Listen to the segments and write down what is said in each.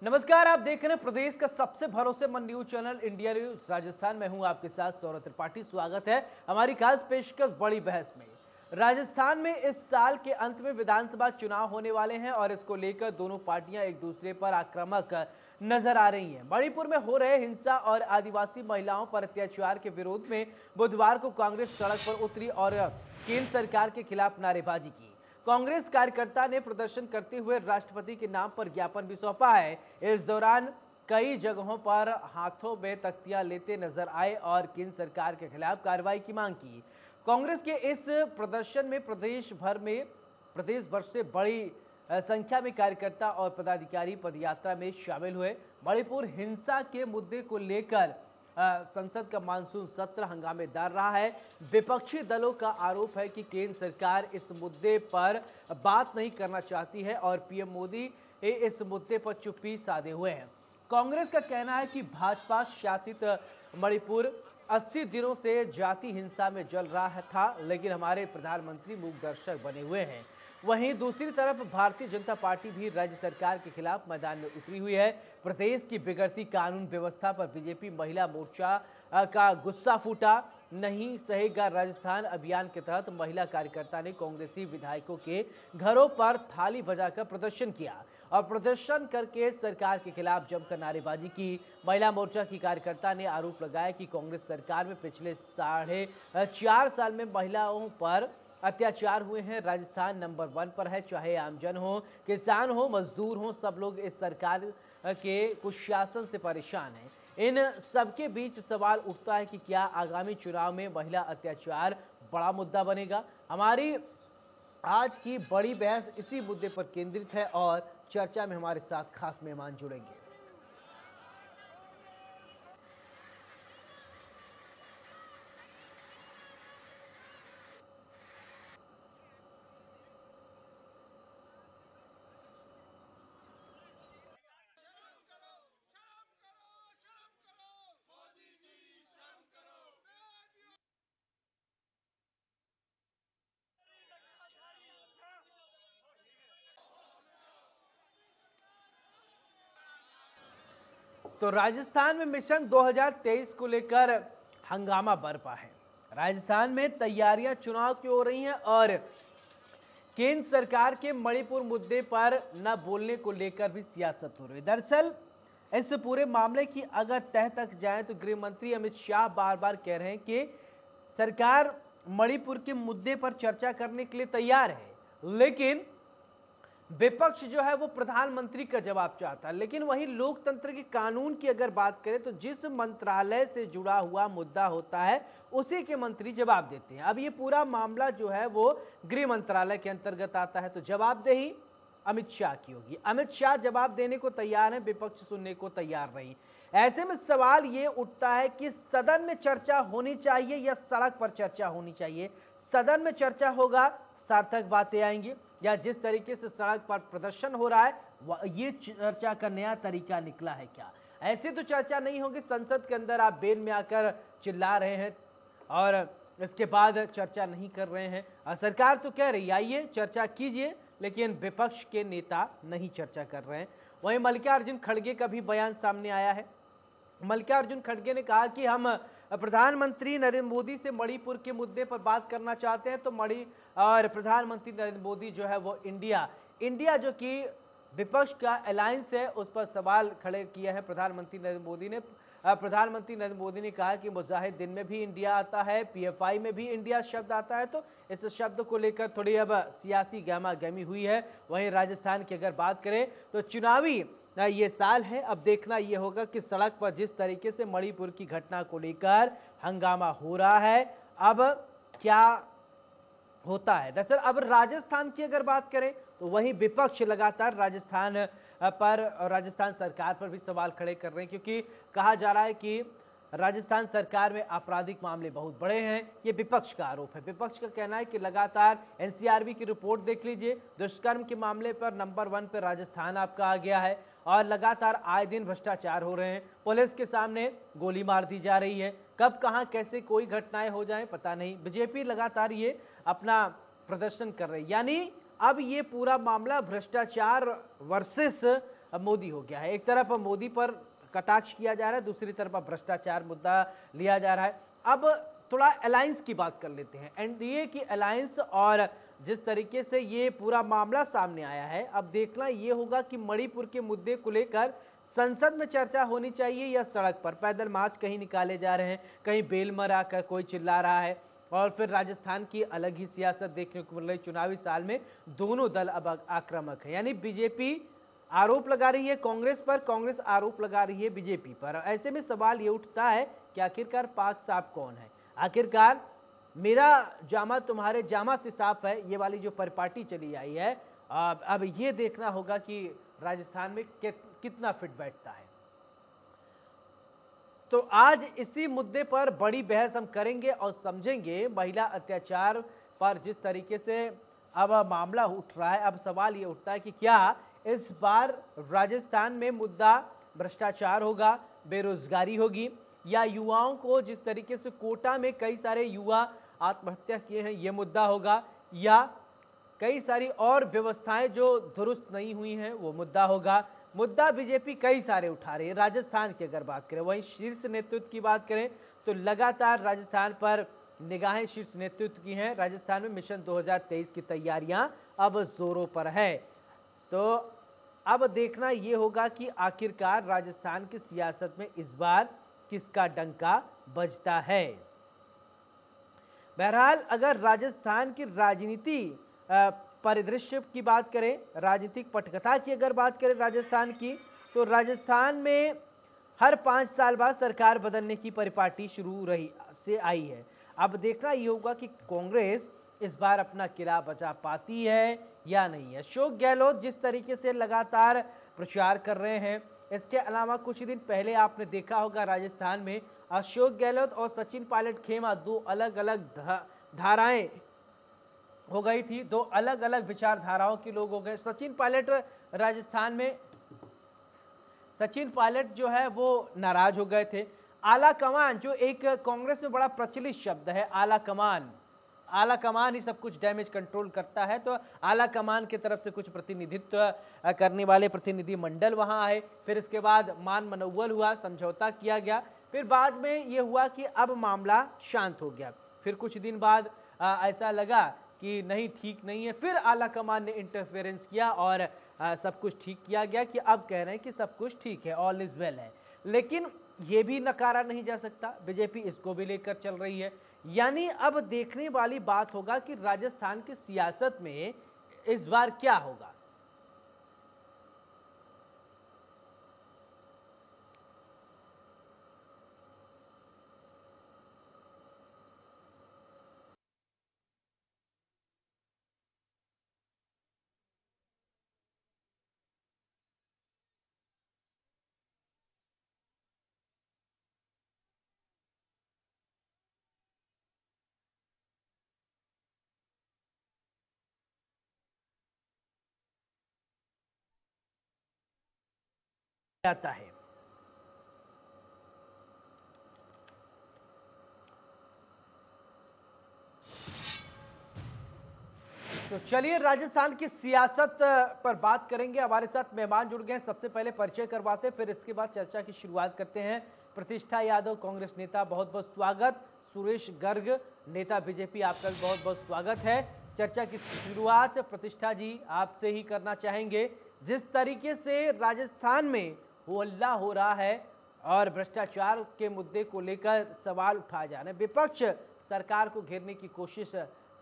नमस्कार, आप देख रहे हैं प्रदेश का सबसे भरोसेमंद news channel India news Rajasthan में हूं आपके साथ सौरभ त्रिपाठी। स्वागत है हमारी खास पेशकश बड़ी बहस में। राजस्थान में इस साल के अंत में विधानसभा चुनाव होने वाले हैं और इसको लेकर दोनों पार्टियां एक दूसरे पर आक्रामक नजर आ रही हैं। मणिपुर में हो रहे हिंसा और आदिवासी महिलाओं पर अत्याचार के विरोध में बुधवार को कांग्रेस सड़क पर उतरी और केंद्र सरकार के खिलाफ नारेबाजी की। कांग्रेस कार्यकर्ता ने प्रदर्शन करते हुए राष्ट्रपति के नाम पर ज्ञापन भी सौंपा है। इस दौरान कई जगहों पर हाथों में तख्तियां लेते नजर आए और केंद्र सरकार के खिलाफ कार्रवाई की मांग की। कांग्रेस के इस प्रदर्शन में प्रदेश भर से बड़ी संख्या में कार्यकर्ता और पदाधिकारी पदयात्रा में शामिल हुए। मणिपुर हिंसा के मुद्दे को लेकर संसद का मानसून सत्र हंगामेदार रहा है। विपक्षी दलों का आरोप है कि केंद्र सरकार इस मुद्दे पर बात नहीं करना चाहती है और पीएम मोदी इस मुद्दे पर चुप्पी साधे हुए हैं। कांग्रेस का कहना है कि भाजपा शासित मणिपुर 80 दिनों से जाति हिंसा में जल रहा था, लेकिन हमारे प्रधानमंत्री मूकदर्शक बने हुए हैं। वहीं दूसरी तरफ भारतीय जनता पार्टी भी राज्य सरकार के खिलाफ मैदान में उतरी हुई है। प्रदेश की बिगड़ती कानून व्यवस्था पर बीजेपी महिला मोर्चा का गुस्सा फूटा। नहीं सहेगा राजस्थान अभियान के तहत महिला कार्यकर्ता ने कांग्रेसी विधायकों के घरों पर थाली बजाकर प्रदर्शन किया और प्रदर्शन करके सरकार के खिलाफ जमकर नारेबाजी की। महिला मोर्चा की कार्यकर्ता ने आरोप लगाया कि कांग्रेस सरकार में पिछले 4.5 साल में महिलाओं पर अत्याचार हुए हैं। राजस्थान नंबर 1 पर है, चाहे आमजन हो, किसान हो, मजदूर हो, सब लोग इस सरकार के कुशासन से परेशान हैं। इन सबके बीच सवाल उठता है कि क्या आगामी चुनाव में महिला अत्याचार बड़ा मुद्दा बनेगा। हमारी आज की बड़ी बहस इसी मुद्दे पर केंद्रित है और चर्चा में हमारे साथ खास मेहमान जुड़ेंगे। तो राजस्थान में मिशन 2023 को लेकर हंगामा बरपा है। राजस्थान में तैयारियां चुनाव की हो रही हैं और केंद्र सरकार के मणिपुर मुद्दे पर न बोलने को लेकर भी सियासत हो रही है। दरअसल इस पूरे मामले की अगर तह तक जाए तो गृह मंत्री अमित शाह बार बार कह रहे हैं कि सरकार मणिपुर के मुद्दे पर चर्चा करने के लिए तैयार है, लेकिन विपक्ष जो है वो प्रधानमंत्री का जवाब चाहता है। लेकिन वही लोकतंत्र के कानून की अगर बात करें तो जिस मंत्रालय से जुड़ा हुआ मुद्दा होता है उसी के मंत्री जवाब देते हैं। अब ये पूरा मामला जो है वो गृह मंत्रालय के अंतर्गत आता है, तो जवाबदेही अमित शाह की होगी। अमित शाह जवाब देने को तैयार है, विपक्ष सुनने को तैयार नहीं। ऐसे में सवाल ये उठता है कि सदन में चर्चा होनी चाहिए या सड़क पर चर्चा होनी चाहिए। सदन में चर्चा होगा, सार्थक बातें आएंगी, या जिस तरीके से सड़क पर प्रदर्शन हो रहा है ये चर्चा का नया तरीका निकला है क्या? ऐसे तो चर्चा नहीं होगी। संसद के अंदर आप बेल में आकर चिल्ला रहे हैं और इसके बाद चर्चा नहीं कर रहे हैं। सरकार तो कह रही आइए चर्चा कीजिए, लेकिन विपक्ष के नेता नहीं चर्चा कर रहे हैं। वहीं मल्लिकार्जुन खड़गे का भी बयान सामने आया है। मल्लिकार्जुन खड़गे ने कहा कि हम प्रधानमंत्री नरेंद्र मोदी से मणिपुर के मुद्दे पर बात करना चाहते हैं, तो प्रधानमंत्री नरेंद्र मोदी जो है वो इंडिया जो कि विपक्ष का अलायंस है उस पर सवाल खड़े किया है प्रधानमंत्री नरेंद्र मोदी ने। प्रधानमंत्री नरेंद्र मोदी ने कहा कि मुजाहिदीन में भी इंडिया आता है, पीएफआई में भी इंडिया शब्द आता है, तो इस शब्द को लेकर थोड़ी अब सियासी गहमा-गहमी हुई है। वहीं राजस्थान की अगर बात करें तो चुनावी ये साल है। अब देखना ये होगा कि सड़क पर जिस तरीके से मणिपुर की घटना को लेकर हंगामा हो रहा है, अब क्या होता है। दरअसल अब राजस्थान की अगर बात करें तो वहीं विपक्ष लगातार राजस्थान सरकार पर भी सवाल खड़े कर रहे हैं, क्योंकि कहा जा रहा है कि राजस्थान सरकार में आपराधिक मामले बहुत बड़े हैं। ये विपक्ष का आरोप है। विपक्ष का कहना है कि लगातार एनसीआरबी की रिपोर्ट देख लीजिए, दुष्कर्म के मामले पर नंबर 1 पर राजस्थान आपका आ गया है और लगातार आए दिन भ्रष्टाचार हो रहे हैं। पुलिस के सामने गोली मार दी जा रही है, कब कहां कैसे कोई घटनाएं हो जाएं पता नहीं। बीजेपी लगातार ये अपना प्रदर्शन कर रही है, यानी अब ये पूरा मामला भ्रष्टाचार वर्सेस मोदी हो गया है। एक तरफ मोदी पर कटाक्ष किया जा रहा है, दूसरी तरफ भ्रष्टाचार मुद्दा लिया जा रहा है। अब थोड़ा अलायंस की बात कर लेते हैं, एनडीए की अलायंस, और जिस तरीके से ये पूरा मामला सामने आया है, अब देखना ये होगा कि मणिपुर के मुद्दे को लेकर संसद में चर्चा होनी चाहिए या सड़क पर पैदल मार्च कहीं निकाले जा रहे हैं, कहीं बेल मरा कर कोई चिल्ला रहा है। और फिर राजस्थान की अलग ही सियासत देखने को मिल रही। चुनावी साल में दोनों दल अब आक्रामक है, यानी बीजेपी आरोप लगा रही है कांग्रेस पर, कांग्रेस आरोप लगा रही है बीजेपी पर। ऐसे में सवाल ये उठता है कि आखिरकार पाक साफ कौन है? आखिरकार मेरा जामा तुम्हारे जामा से साफ है, ये वाली जो परिपाटी चली आई है, अब ये देखना होगा कि राजस्थान में कितना फिट बैठता है। तो आज इसी मुद्दे पर बड़ी बहस हम करेंगे और समझेंगे। महिला अत्याचार पर जिस तरीके से अब मामला उठ रहा है, अब सवाल ये उठता है कि क्या इस बार राजस्थान में मुद्दा भ्रष्टाचार होगा, बेरोजगारी होगी, या युवाओं को जिस तरीके से कोटा में कई सारे युवा आत्महत्या किए हैं ये मुद्दा होगा, या कई सारी और व्यवस्थाएं जो दुरुस्त नहीं हुई हैं वो मुद्दा होगा। मुद्दा बीजेपी कई सारे उठा रही है। राजस्थान की अगर बात करें, वहीं शीर्ष नेतृत्व की बात करें तो लगातार राजस्थान पर निगाहें शीर्ष नेतृत्व की हैं। राजस्थान में मिशन 2023 की तैयारियां अब जोरों पर है। तो अब देखना यह होगा कि आखिरकार राजस्थान की सियासत में इस बार किसका डंका बजता है। बहरहाल अगर राजस्थान की राजनीति परिदृश्य की बात करें, राजनीतिक पटकथा की अगर बात करें राजस्थान की, तो राजस्थान में हर 5 साल बाद सरकार बदलने की परिपाटी शुरू रही से आई है। अब देखना ये होगा कि कांग्रेस इस बार अपना किला बचा पाती है या नहीं है। अशोक गहलोत जिस तरीके से लगातार प्रचार कर रहे हैं, इसके अलावा कुछ दिन पहले आपने देखा होगा राजस्थान में अशोक गहलोत और सचिन पायलट खेमा, दो अलग अलग धाराएं हो गई थी, दो अलग अलग विचारधाराओं के लोग हो गए। सचिन पायलट जो है वो नाराज हो गए थे। आला कमान, जो एक कांग्रेस में बड़ा प्रचलित शब्द है, आला कमान ही सब कुछ डैमेज कंट्रोल करता है, तो आला कमान की तरफ से कुछ प्रतिनिधित्व करने वाले प्रतिनिधि मंडल वहां आए। फिर इसके बाद मान मनौवल हुआ, समझौता किया गया। फिर बाद में यह हुआ कि अब मामला शांत हो गया। फिर कुछ दिन बाद ऐसा लगा कि नहीं, ठीक नहीं है। फिर आला कमान ने इंटरफेरेंस किया और सब कुछ ठीक किया गया कि अब कह रहे हैं कि सब कुछ ठीक है, ऑल इज वेल है। लेकिन यह भी नकारा नहीं जा सकता, बीजेपी इसको भी लेकर चल रही है। यानी अब देखने वाली बात होगा कि राजस्थान की सियासत में इस बार क्या होगा। जाता है। तो चलिए राजस्थान की सियासत पर बात करेंगे। हमारे साथ मेहमान जुड़ गए हैं, सबसे पहले परिचय करवाते हैं, फिर इसके बाद चर्चा की शुरुआत करते हैं। प्रतिष्ठा यादव, कांग्रेस नेता, बहुत बहुत स्वागत। सुरेश गर्ग, नेता बीजेपी, आपका भी बहुत बहुत स्वागत है। चर्चा की शुरुआत प्रतिष्ठा जी आपसे ही करना चाहेंगे। जिस तरीके से राजस्थान में हल्ला हो रहा है और भ्रष्टाचार के मुद्दे को लेकर सवाल उठाए जा रहे हैं, विपक्ष सरकार को घेरने की कोशिश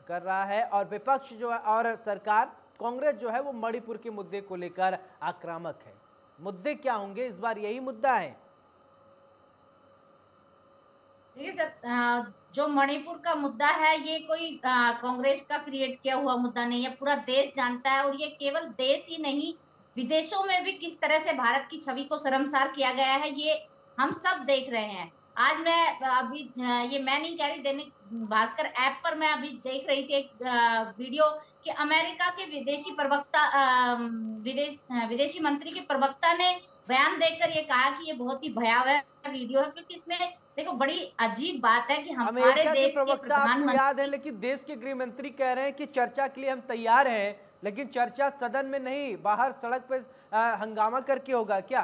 कर रहा है, और विपक्ष जो है और सरकार कांग्रेस जो है वो मणिपुर के मुद्दे को लेकर आक्रामक है। मुद्दे क्या होंगे इस बार, यही मुद्दा है? जो मणिपुर का मुद्दा है ये कोई कांग्रेस का क्रिएट किया हुआ मुद्दा नहीं है, पूरा देश जानता है। और ये केवल देश ही नहीं, विदेशों में भी किस तरह से भारत की छवि को शर्मसार किया गया है ये हम सब देख रहे हैं। आज मैं अभी ये मैं नहीं कह रही, दैनिक भास्कर ऐप पर मैं अभी देख रही थी एक वीडियो कि अमेरिका के विदेशी प्रवक्ता विदेशी मंत्री के प्रवक्ता ने बयान देकर ये कहा कि ये बहुत ही भयावह वीडियो है, क्योंकि इसमें देखो बड़ी अजीब बात है कि हमारे अमेरिका के देश के प्रवक्ता आपको याद है, प्रधानमंत्री। लेकिन देश के गृह मंत्री कह रहे हैं कि चर्चा के लिए हम तैयार हैं, लेकिन चर्चा सदन में नहीं, बाहर सड़क पे हंगामा करके होगा क्या?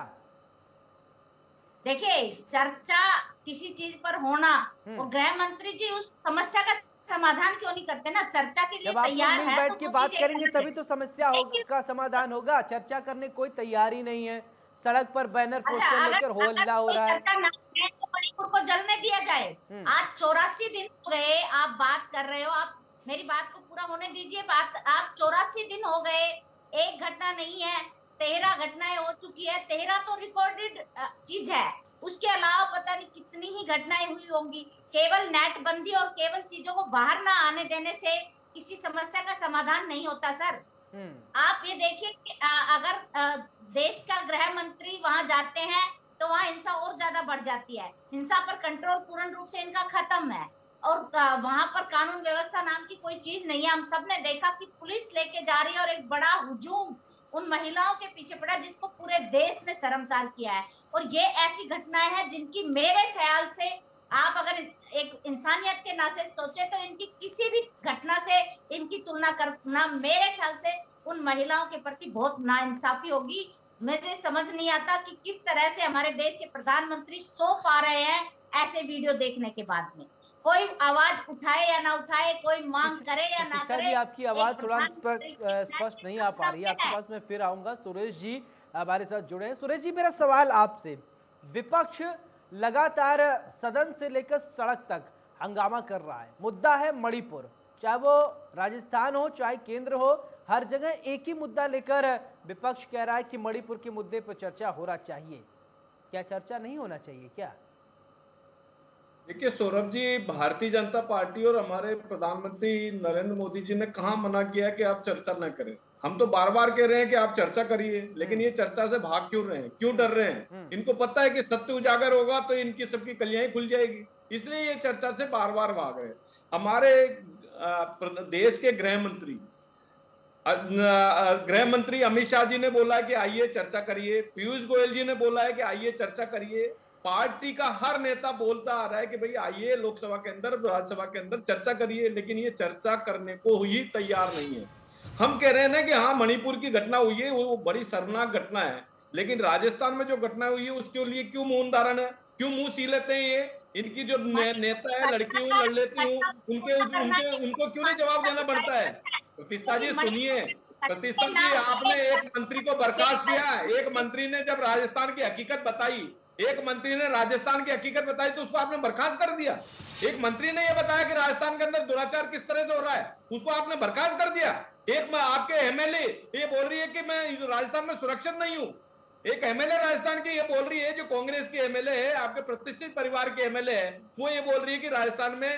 देखिए, चर्चा किसी चीज पर होना और गृह मंत्री जी उस समस्या का समाधान क्यों नहीं करते ना? चर्चा के लिए जब आप लोग तैयार मिल है तो बैठ के वो बात चीज एक करेंगे अलग है। तभी तो समस्या होगा, लेकिन का समाधान होगा। चर्चा करने कोई तैयारी नहीं है, सड़क पर बैनर अच्छा, पोस्टर अगर लेकर हो अगर हल्ला हो कोई रहा है। चर्चा ना है तो मणिपुर को जलने दिया जाए। हम्म। आज 84 दिन हो गए, आप बात कर रहे हो, आप मेरी बात को पूरा होने दीजिए। बात आप 84 दिन हो गए, एक घटना नहीं है, 13 घटनाएं हो चुकी है। 13 तो रिकॉर्डेड चीज है, उसके अलावा पता नहीं कितनी ही घटनाएं हुई होंगी। केवल नेट बंदी और केवल चीजों को बाहर ना आने देने से किसी समस्या का समाधान नहीं होता सर। हम्म। आप ये देखिए कि अगर देश का गृह मंत्री वहां जाते हैं तो वहां हिंसा और ज्यादा बढ़ जाती है। हिंसा पर कंट्रोल पूर्ण रूप से इनका खत्म है और वहां पर कानून व्यवस्था नाम की कोई चीज नहीं है। हम सब ने देखा कि पुलिस लेके जा रही है और एक बड़ा हुजूम उन महिलाओं के पीछे पड़ा जिसको पूरे देश ने शर्मसार किया है। और ये ऐसी घटनाएं हैं जिनकी मेरे ख्याल से आप अगर एक इंसानियत के नाते सोचे तो इनकी किसी भी घटना से इनकी तुलना करना मेरे ख्याल से उन महिलाओं के प्रति बहुत नाइंसाफी होगी। मुझे समझ नहीं आता कि किस तरह से हमारे देश के प्रधानमंत्री सो पा रहे हैं ऐसे वीडियो देखने के बाद में। कोई आवाज उठाए या ना उठाए, कोई मांग करे या ना प्रतिष्ठा जी, करे, आपकी एक आवाज थोड़ा प्रधानमंत्री की स्पष्ट नहीं आ पा रही है। कर्तव्य आपके है। पास मैं फिर आऊंगा। सुरेश जी हमारे साथ जुड़े हैं। सुरेश जी, मेरा सवाल आपसे, विपक्ष लगातार सदन से लेकर सड़क तक हंगामा कर रहा है, मुद्दा है मणिपुर, चाहे वो राजस्थान हो चाहे केंद्र हो, हर जगह एक ही मुद्दा लेकर विपक्ष कह रहा है कि मणिपुर के मुद्दे पर चर्चा होना चाहिए। क्या चर्चा नहीं होना चाहिए क्या? देखिए सौरभ जी, भारतीय जनता पार्टी और हमारे प्रधानमंत्री नरेंद्र मोदी जी ने कहाँ मना किया कि आप चर्चा न करें। हम तो बार बार कह रहे हैं कि आप चर्चा करिए, लेकिन ये चर्चा से भाग क्यों रहे हैं, क्यों डर रहे हैं? इनको पता है कि सत्य उजागर होगा तो इनकी सबकी कलियां खुल जाएगी, इसलिए ये चर्चा से बार बार भाग रहे हैं। हमारे देश के गृह मंत्री अमित शाह जी ने बोला कि आइए चर्चा करिए, पीयूष गोयल जी ने बोला है कि आइए चर्चा करिए। पार्टी का हर नेता बोलता आ रहा है कि भाई आइए लोकसभा के अंदर, राज्यसभा के अंदर चर्चा करिए, लेकिन ये चर्चा करने को ही तैयार नहीं है। हम कह रहे हैं ना कि हाँ, मणिपुर की घटना हुई है, वो बड़ी शर्मनाक घटना है, लेकिन राजस्थान में जो घटना हुई है उसके लिए क्यों मौन धारण है, क्यों मुंह सी लेते हैं? ये इनकी जो नेता है, लड़की हूं लड़ लेती हूँ, उनके उनके उनको क्यों नहीं जवाब देना पड़ता है? प्रतिष्ठा जी सुनिए, प्रतिष्ठा जी, आपने एक मंत्री को बर्खास्त किया। एक मंत्री ने जब राजस्थान की हकीकत बताई, एक मंत्री ने राजस्थान की हकीकत बताई तो उसको आपने बर्खास्त कर दिया। एक मंत्री ने यह बताया कि राजस्थान के अंदर दुराचार किस तरह से हो रहा है, उसको आपने बर्खास्त कर दिया। एक आपके एमएलए ये बोल रही है कि मैं राजस्थान में सुरक्षित नहीं हूं। एक एमएलए राजस्थान की ये बोल रही है, जो कांग्रेस की एमएलए है, आपके प्रतिष्ठित परिवार के एमएलए है, वो ये बोल रही है कि राजस्थान में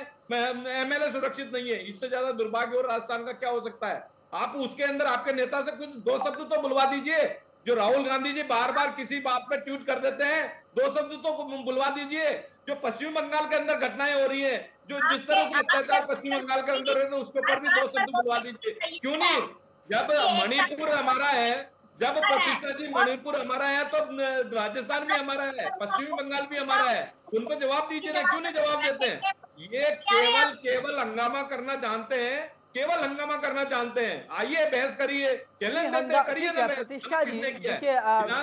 एमएलए सुरक्षित नहीं है। इससे ज्यादा दुर्भाग्य और राजस्थान का क्या हो सकता है? आप उसके अंदर आपके नेता से कुछ दो शब्द तो बुलवा दीजिए। जो राहुल गांधी जी बार बार किसी बात पे ट्वीट कर देते हैं, दो शब्द तो बुलवा दीजिए। जो पश्चिम बंगाल के अंदर घटनाएं हो रही है, जो जिस तरह से अत्याचार पश्चिम बंगाल के अंदर है, तो उसके ऊपर भी दो शब्द बुलवा दीजिए। क्यों नहीं? जब मणिपुर हमारा है, जब प्रतिष्ठा जी मणिपुर हमारा है, तो राजस्थान भी हमारा है, पश्चिमी बंगाल भी हमारा है, उन पर जवाब दीजिए ना। क्यों नहीं जवाब देते हैं? ये केवल केवल हंगामा करना जानते हैं, केवल हंगामा करना जानते हैं। आइए बहस करिए, चैलेंज देते हैं, करिए ठीक ना है बहस। प्रतिष्ठा जी, किसने किया है?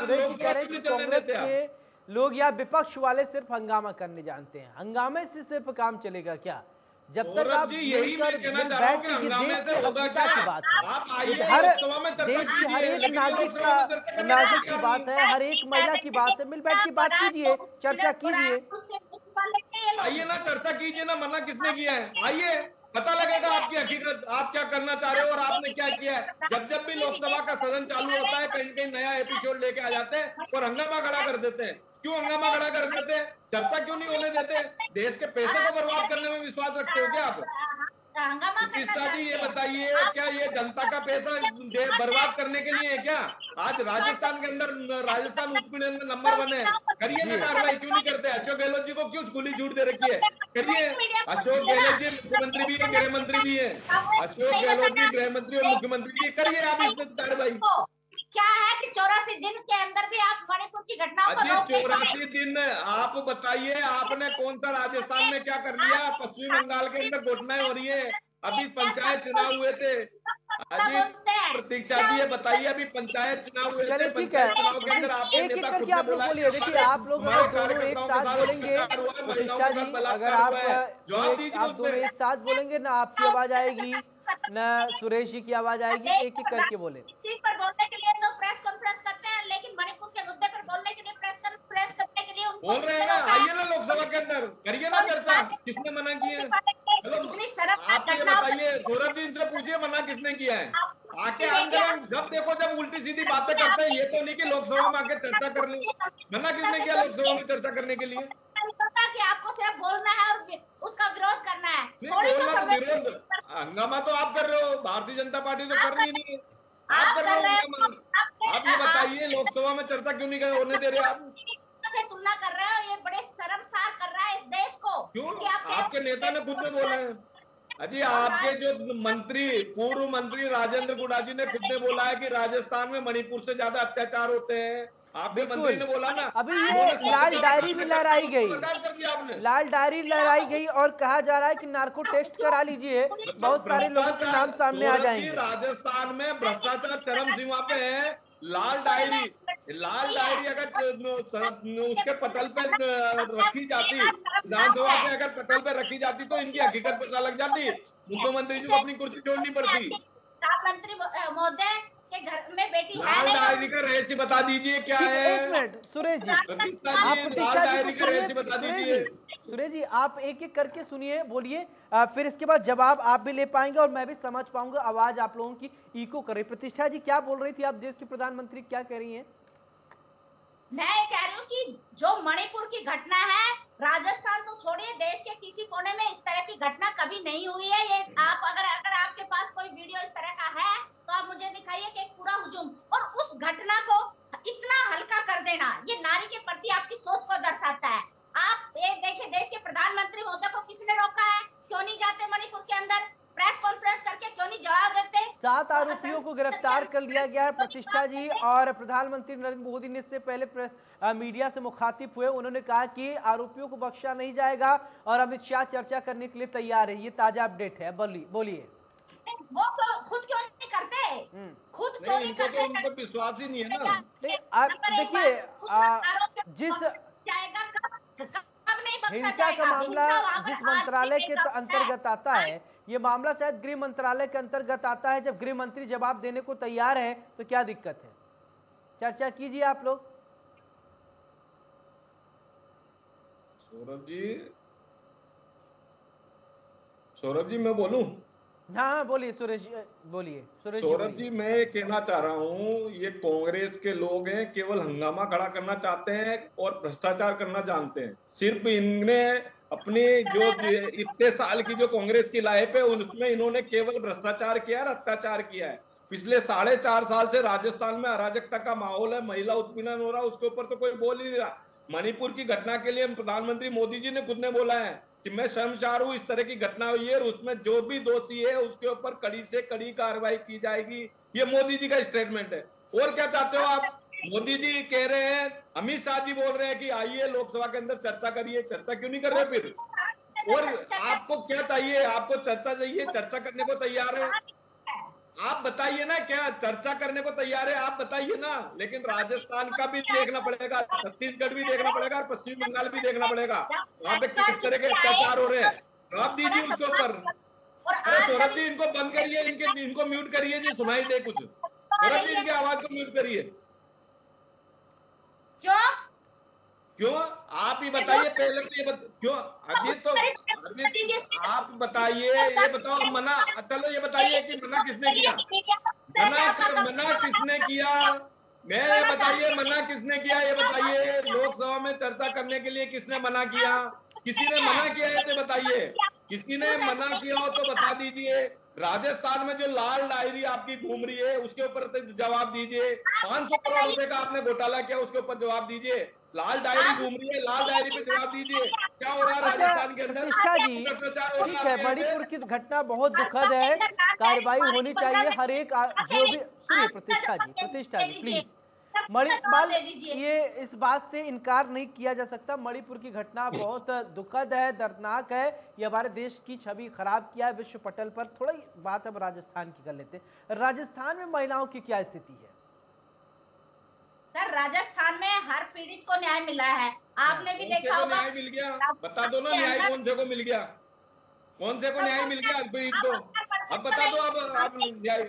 देखिए सुरेश जी कह लोकसभा रहे हैं क्यों कि नहीं चलने कांग्रेस देते आप? के लोग या विपक्ष वाले सिर्फ हंगामा करने जानते हैं, हंगामे से सिर्फ काम चलेगा क्या? जब तक सौरभ आप जी, यही मैं मिलकर कहना मिल चाह रहा हूं बैठ कि के, ये हंगामे देश से की होगा अस्मिता क्या? की बात है, आप ये आइए हर लोकसभा में चर्चा देश की हर कीजिए, एक लेकिन ये नागरिक लोकसभा में चर्चा का, करने को नागरिक की तैयार नहीं बात है। है, हर एक महिला की बात है, मिल बैठ के बात कीजिए, चर्चा कीजिए। आइए ना, चर्चा कीजिए ना, मना किसने किया है? आइए, पता लगेगा आपकी हकीकत, आप क्या करना चाह रहे हो और आपने क्या किया है। जब जब भी लोकसभा का सदन चालू होता है, कहीं कहीं नया एपिसोड लेके आ जाते हैं और हंगामा खड़ा कर देते हैं। क्यों हंगामा खड़ा कर देते हैं? चर्चा क्यों नहीं होने देते? देश के पैसे को बर्बाद करने में विश्वास रखते हो क्या आप? हंगामा करना चिकित्सा जी, ये चाहते हैं बताइए, क्या ये जनता का पैसा बर्बाद करने के लिए है क्या? आज राजस्थान के अंदर, राजस्थान उत्पीड़न में नंबर 1 है, करिए ना कार्रवाई। क्यों नहीं करते? अशोक गहलोत जी को क्यों खुली छूट दे रखी है? करिए। अशोक गहलोत जी मुख्यमंत्री भी है, गृह मंत्री भी है। अशोक गहलोत जी गृह मंत्री और मुख्यमंत्री भी है, करिए आप इसमें कार्रवाई। क्या है कि 84 दिन के अंदर भी आप मणिपुर की घटनाओं को अजी रोक नहीं पाए। 84 दिन, आप बताइए आपने कौन सा राजस्थान में क्या कर लिया? पश्चिमी बंगाल के अंदर घटनाएं हो रही है, अभी पंचायत चुनाव हुए थे। अजी प्रतीक्षा जी ये बताइए, अभी पंचायत चुनाव हुए थे, चलिए ठीक है, पंचायत चुनाव के अंदर आपके एक एक नेता करके खुद ने आप लोग बोला बोलिए। देखिए आप लोग हमारे अगर दोनों एक कार्यकर्ताओं के साथ साथ बोलेंगे, अत्याचार हुआ है, महिलाओं प्रतिष्ठा के जी साथ अगर बलात्कार आप हुआ है, जवाब दीजिए आप दोनों उसमें। एक साथ बोलेंगे ना आपकी आवाज आएगी ना सुरेश जी की आवाज आएगी। एक एक करके बोले। इस चीज पर बोलने के लिए तो प्रेस कॉन्फ्रेंस करते हैं, लेकिन मणिपुर के मुद्दे पर बोलने के लिए प्रेस कॉन्फ्रेंस करने के लिए उनको बोल रहे हैं किसने ना, रोका है? आइए ना लोकसभा के अंदर, करिए ना चर्चा, किसने मना किया है? चलो इतनी शर्मनाक आप ये घटनाओं पर बताइए, सौरभ जी इनसे पूछिए मना किसने किया है। आके देखिए, आंदोलन जब देखो जब उल्टी सीधी बातें करते हैं, ये तो नहीं कि लोकसभा में आके चर्चा कर ले। मना किसने किया लोकसभा में चर्चा करने के लिए? कि आपको सिर्फ बोलना है और उसका विरोध करना है, नहीं थोड़ी तो बोलना तो संवेदना विरोध, हंगामा तो आप कर रहे हो, भारतीय जनता पार्टी तो कर रही नहीं है, आप आप कर रहे कर हो रहे हंगामा। हो। आप ये बताइए लोकसभा में चर्चा क्यों नहीं होने दे रहे आप? से तुलना कर रहे हो, ये बड़े शर्मसार कर रहा है इस देश को क्यों? कि आप आपके नेता ने खुद ने बोला है। अजी आपके जो मंत्री, पूर्व मंत्री राजेंद्र गुडा जी ने खुद ने बोला है कि राजस्थान में मणिपुर से ज्यादा अत्याचार होते हैं। आपके मंत्री बिल्कुल। ने बोला ना। अभी ये उन्होंने लाल सत्याचार डायरी भी लहराई गई, बर्दाश्त कर दिया आपने। लाल डायरी लहराई गई और कहा जा रहा है कि नार्को टेस्ट करा लीजिए, बहुत सारे लोगों के नाम सामने आ सौरभ जी, जाएंगे। राजस्थान में भ्रष्टाचार चरम सीमा पे है। लाल डायरी, लाल डायरी अगर उसके पटल पे रखी जाती, विधानसभा के अगर पटल पे रखी जाती तो इनकी हकीकत पता लग जाती, मुख्यमंत्री जी को अपनी कुर्सी छोड़नी पड़ती। मंत्री महोदय के घर में बेटी है लाल नहीं, डायरी का रहस्य बता दीजिए क्या ठीक है, है? एक मिनट सुरेश जी, प्रतिष्ठा आप जी, लाल प्रतिष्ठा जी डायरी को का सुनिए। रहस्य बता सुरेश दीजिए। जी, सुरेश जी आप एक एक करके सुनिए, बोलिए, फिर इसके बाद जवाब आप भी ले पाएंगे और मैं भी समझ पाऊंगा। आवाज आप लोगों की इको कर रही। प्रतिष्ठा जी क्या बोल रही थी आप, देश की प्रधानमंत्री क्या कह रही हैं? मैं ये कह रही हूँ कि जो मणिपुर की घटना है, राजस्थान तो छोड़िए, देश के किसी कोने में इस तरह की घटना कभी नहीं हुई है। ये आप अगर अगर आपके पास कोई वीडियो इस तरह का है तो आप मुझे दिखाइए कि एक पूरा हुजूम और उस घटना को इतना हल्का कर देना, ये नारी के प्रति आपकी सोच को दर्शाता है। आप ये देखिए, देश के प्रधानमंत्री महोदय को किसने रोका है? क्यों नहीं जाते मणिपुर के अंदर? प्रेस कॉन्फ्रेंस करके क्यों नहीं जवाब देते? 7 आरोपियों को गिरफ्तार कर लिया गया है प्रतिष्ठा जी, और प्रधानमंत्री नरेंद्र मोदी ने इससे पहले मीडिया से मुखातिब हुए, उन्होंने कहा कि आरोपियों को बख्शा नहीं जाएगा और अमित शाह चर्चा करने के लिए तैयार है। ये ताजा अपडेट है, बोलिए। वो खुद क्यों नहीं करते? खुद क्यों नहीं, नहीं इनको तो करते? उन पर विश्वास ही नहीं है ना। नहीं, आप देखिए जिस जाएगा कब नहीं बख्शा हिंसा जाएगा? का मामला हिंसा जिस अगर मंत्रालय आज के भी अंतर्गत आता है, ये मामला शायद गृह मंत्रालय के अंतर्गत आता है। जब गृह मंत्री जवाब देने को तैयार है तो क्या दिक्कत है? चर्चा कीजिए आप लोग। सौरभ जी मैं बोलूं? हाँ बोलिए सुरेश जी, बोलिए सुरेश जी, सौरभ जी मैं ये कहना चाह रहा हूं, ये कांग्रेस के लोग हैं, केवल हंगामा खड़ा करना चाहते हैं और भ्रष्टाचार करना जानते हैं। सिर्फ इनने अपने जो इतने साल की जो कांग्रेस की लाइफ है उसमें इन्होंने केवल भ्रष्टाचार किया है, अत्याचार किया है। पिछले 4.5 साल से राजस्थान में अराजकता का माहौल है, महिला उत्पीड़न हो रहा है, उसके ऊपर तो कोई बोल ही नहीं रहा। मणिपुर की घटना के लिए प्रधानमंत्री मोदी जी ने खुद ने बोला है कि मैं शर्मसार हूं, इस तरह की घटना हुई है और उसमें जो भी दोषी है उसके ऊपर कड़ी से कड़ी कार्रवाई की जाएगी। ये मोदी जी का स्टेटमेंट है। और क्या चाहते हो आप? मोदी जी कह रहे हैं, अमित शाह जी बोल रहे हैं कि आइए लोकसभा के अंदर चर्चा करिए, चर्चा क्यों नहीं कर रहे फिर? और आपको क्या चाहिए? आपको चर्चा चाहिए, चर्चा करने को तैयार है। आप बताइए ना, क्या चर्चा करने को तैयार है? आप बताइए ना। लेकिन राजस्थान का भी देखना पड़ेगा, छत्तीसगढ़ भी देखना पड़ेगा और पश्चिम बंगाल भी देखना पड़ेगा, वहां पे किस तरह के अत्याचार हो रहे हैं। जवाब दीजिए उसके ऊपर। अरे सौरभ जी इनको बंद करिए, इनको म्यूट करिए जी, सुनाई दे कुछ। सौरभ जी इनकी आवाज को म्यूट करिए। क्यों? आप ही बताइए पहले तो क्यों? अभी आप बताइए, ये बताओ मना, चलो ये बताइए कि मना किसने किया? मना किसने किया? मैं ये बताइए मना किसने किया, ये बताइए। लोकसभा में चर्चा करने के लिए किसने मना किया? किसी ने मना किया है तो बताइए। किसी ने मना किया हो तो बता दीजिए। राजस्थान में जो लाल डायरी आपकी घूम रही है उसके ऊपर जवाब दीजिए। 500 करोड़ रुपए का आपने घोटाला किया, उसके ऊपर जवाब दीजिए। लाल डायरी घूम रही है, लाल डायरी पे जवाब दीजिए। क्या हो रहा है राजस्थान के अंदर? प्रतिष्ठा जी ठीक है, मणिपुर की घटना बहुत दुखद है, कार्रवाई होनी चाहिए। हर एक जो भी सुनिए प्रतिष्ठा जी प्लीज, मणिपाल, दे दीजिए। ये इस बात से इनकार नहीं किया जा सकता, मणिपुर की घटना बहुत दुखद है, दर्दनाक है, ये हमारे देश की छवि खराब किया है विश्व पटल पर। थोड़ा बात अब राजस्थान की कर लेते हैं। राजस्थान में महिलाओं की क्या स्थिति है? सर, राजस्थान में हर पीड़ित को न्याय मिला है। आपने भी कौन से देखा को होगा। न्याय मिल गया? बता दो ना, न्याय कौन से को मिल गया? कौन से को न्याय मिल गया हरपीड़ित को? अब बता दो, अब न्याय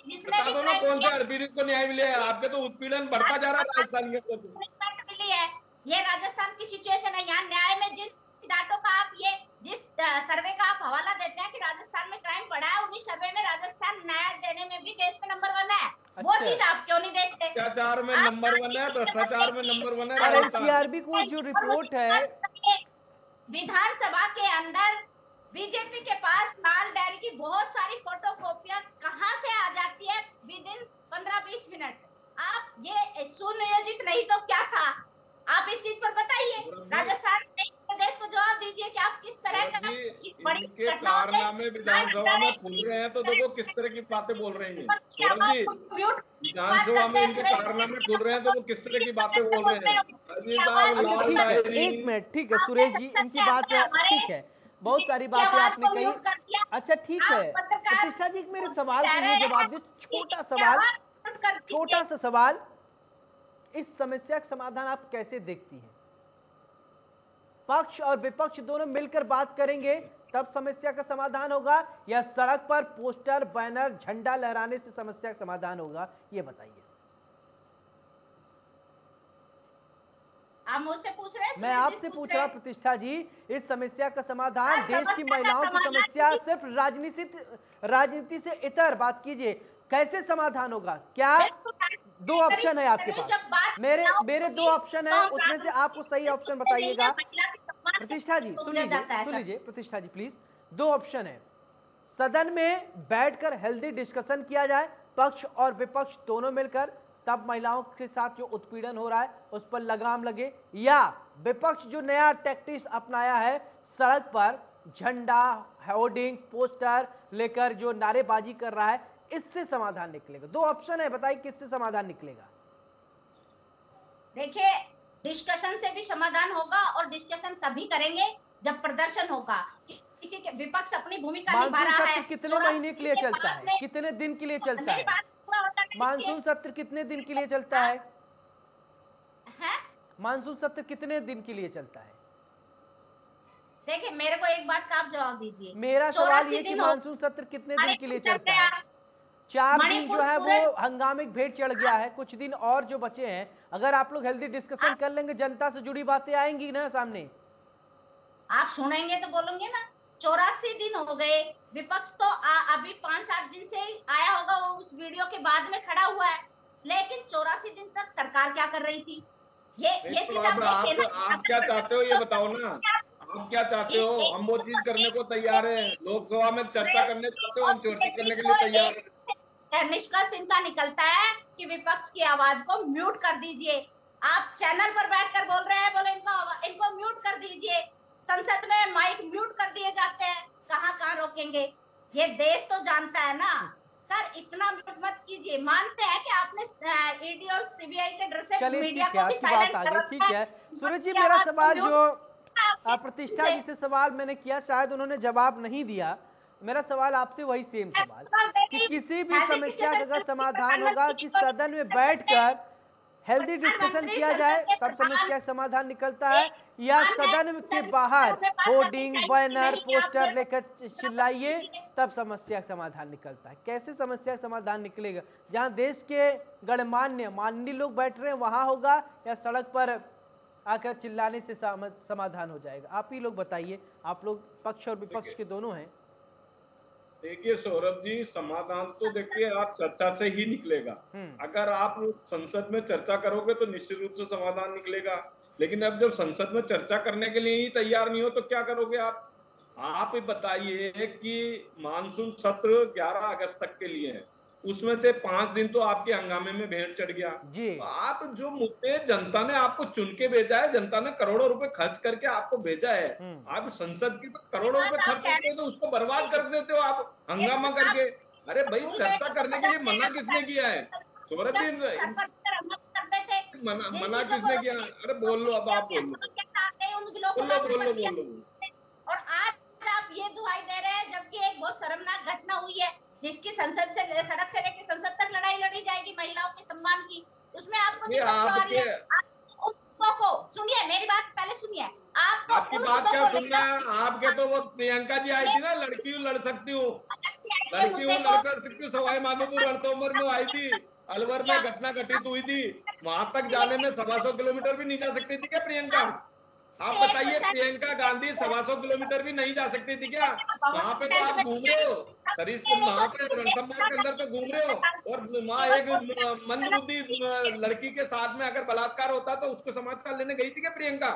जिसने बता भी दो ना, क्राइम कौन से किया, हरपीड़ित को न्याय मिले? आपके तो उत्पीड़न बढ़ता जा रहा है राजस्थान के अंदर। पनिशमेंट मिली है। ये राजस्थान की सिचुएशन है। यहाँ न्याय में जिस डाटो का आप ये जिस सर्वे का आप हवाला देते हैं कि राजस्थान में क्राइम बढ़ा है, उन्हीं सर्वे में राजस्थान न्याय देने में भी देश में नंबर 1 है। वो अच्छा। चीज आप क्यों नहीं देखते? भ्रष्टाचार में आप नंबर 1 है, भ्रष्टाचार में नंबर 1 है और राजस्थान। एनसीआरबी को जो रिपोर्ट है, विधानसभा के अंदर बीजेपी के पास लाल डायरी की बहुत सारी फोटोकॉपियां कहां से आ जाती है विद इन 15-20 मिनट। आप ये सुनियोजित नहीं तो क्या था? आप इस चीज पर बताइए। राजस्थान प्रदेश को जवाब दीजिए कि आप किस तरह का किस बड़ी इनके घटनाओं से कारनामे विधानसभा में खुल रहे हैं, तो देखो किस तरह की बातें बोल रही हैं सौरभ जी। विधानसभा में इनके कारनामे खुल रहे हैं तो वो किस तरह की बातें बोल रहे हैं। अजी साहब, अच्छा लाल ठीक है, डायरी। एक मिनट, ठीक है सुरेश जी, इनकी बात ठीक है, बहुत सारी बातें आपने कही। अच्छा ठीक है प्रतिष्ठा जी, मेरे सवाल का ये जवाब दे, छोटा सवाल, छोटा सा सवाल, इस समस्या का समाधान आप कैसे देखती हैं? पक्ष और विपक्ष दोनों मिलकर बात करेंगे तब समस्या का समाधान होगा, या सड़क पर पोस्टर बैनर झंडा लहराने से समस्या का समाधान होगा, ये बताइए। आप मुझसे पूछ रहे हैं? मैं आपसे पूछ रहा हूं प्रतिष्ठा जी, इस समस्या का समाधान, देश की महिलाओं की समस्या सिर्फ राजनीति से इतर बात कीजिए, कैसे समाधान होगा? क्या दो ऑप्शन है आपके पास, मेरे दो ऑप्शन है, उसमें से आपको सही ऑप्शन बताइएगा। प्रतिष्ठा जी सुन लीजिए प्रतिष्ठा जी प्लीज, दो ऑप्शन है, सदन में बैठकर हेल्दी डिस्कशन किया जाए, पक्ष और विपक्ष दोनों मिलकर, तब महिलाओं के साथ जो उत्पीड़न हो रहा है उस पर लगाम लगे, या विपक्ष जो नया टैक्टिक्स अपनाया है, सड़क पर झंडा, होर्डिंग, पोस्टर लेकर जो नारेबाजी कर रहा है, इससे समाधान निकलेगा। दो ऑप्शन है, बताइए किससे समाधान निकलेगा? देखिए, डिस्कशन से भी समाधान होगा और डिस्कशन तभी करेंगे जब प्रदर्शन होगा। किसी के विपक्ष अपनी भूमिका निभा रहा है। कितने महीने के लिए चलता है, कितने दिन के लिए चलता है? मानसून सत्र कितने दिन के लिए चलता है? मानसून सत्र कितने दिन के लिए चलता है? देखिए, मेरे को एक बात का आप जवाब दीजिए। मेरा सवाल ये कि मानसून सत्र कितने दिन के लिए चलता है? 4 दिन जो है वो हंगामिक भेंट चढ़ गया है, कुछ दिन और जो बचे हैं, अगर आप लोग हेल्दी डिस्कशन कर लेंगे, जनता से जुड़ी बातें आएंगी ना सामने। आप सुनेंगे तो बोलेंगे ना। 84 दिन हो गए, विपक्ष तो अभी 5-7 दिन से ही आया होगा, वो उस वीडियो के बाद में खड़ा हुआ है, लेकिन 84 दिन तक सरकार क्या कर रही थी? ये चीज आप क्या चाहते हो ये बताओ ना, आप क्या चाहते हो? हम वो चीज करने को तैयार है, लोकसभा में चर्चा करने चाहते हो, हम चर्चा करने के लिए तैयार है। निष्कर्ष इनका निकलता है कि विपक्ष की आवाज को म्यूट कर दीजिए। आप चैनल पर बैठकर बोल रहे हैं, बोले इनको म्यूट कर दीजिए, संसद में माइक म्यूट कर दिए जाते हैं, कहाँ रोकेंगे? ये देश तो जानता है ना सर, इतना म्यूट मत कीजिए। मानते हैं कि आपने ईडी और सीबीआई के डर से मीडिया को भी साइलेंट कर रखा है। ठीक है सूरज जी, मेरा सवाल जो प्रतिष्ठा जी से सवाल मैंने किया, शायद उन्होंने जवाब नहीं दिया। मेरा सवाल आपसे वही सेम सवाल कि किसी भी समस्या का अगर समाधान होगा कि सदन में बैठकर हेल्दी डिस्कशन किया जाए तब समस्या का समाधान निकलता है, या सदन के बाहर होर्डिंग, बैनर, पोस्टर लेकर चिल्लाइए तब समस्या का समाधान निकलता है? कैसे समस्या का समाधान निकलेगा? जहां देश के गणमान्य माननीय लोग बैठ रहे हैं वहां होगा, या सड़क पर आकर चिल्लाने से समाधान हो जाएगा? आप ही लोग बताइए, आप लोग पक्ष और विपक्ष के दोनों हैं। देखिए सौरभ जी, समाधान तो देखिए आप चर्चा से ही निकलेगा। अगर आप संसद में चर्चा करोगे तो निश्चित रूप से समाधान निकलेगा, लेकिन अब जब संसद में चर्चा करने के लिए ही तैयार नहीं हो तो क्या करोगे आप? आप ही बताइए कि मानसून सत्र 11 अगस्त तक के लिए है, उसमें से 5 दिन तो आपके हंगामे में भेंट चढ़ गया जी। तो आप जो मुद्दे, जनता ने आपको चुन के भेजा है, जनता ने करोड़ों रुपए खर्च करके आपको भेजा है, आप संसद की तो करोड़ों रुपए खर्च करते हो तो उसको बर्बाद कर देते हो आप हंगामा करके। अरे भाई, चर्चा करने के लिए मना किसने किया है? सौरभ जी, जिन मना चीजों को किसने किया? रोकने अरे बोल लो, अब आप बोल लो, के साथ गए, उन बिलों को बोल लो, लागू बोल कर लो, दिया। बोल लो। और आज आप ये दुहाई दे रहे हैं, जबकि एक बहुत शर्मनाक घटना हुई है, जिसकी संसद से, सड़क से लेकर संसद तक लड़ाई लड़ी जाएगी महिलाओं के सम्मान की, उसमें आपको ये दिक्कत क्यों आ रही आपके, है? आप उन मुद्दों को सुनिए, मेरी बात पहले सुनिए। आपको आपकी उन बात मुद्दों क्या को सुनना लेकर है? आपके तो वो प्रियंका जी आई थी ना, लड़की हूँ लड़ सकती हूँ, के लड़की हूँ मुद्दे को लड़ कर सकती हूँ, सवाई माधोपुर रणथंभौर में आई थी, अलवर में घटना घटित हुई थी, वहां तक जाने में 125 किलोमीटर भी नहीं जा सकती थी क्या प्रियंका? आप बताइए, 1% प्रियंका गांधी 125 किलोमीटर भी नहीं जा सकती थी क्या? वहां पे तो आप घूम रहे हो, सरीस वहां पे रणथंभौर के अंदर तो घूम रहे हो, और वहां एक मंदबुद्धि लड़की के साथ में अगर बलात्कार होता तो उसको समाचार लेने गई थी क्या प्रियंका?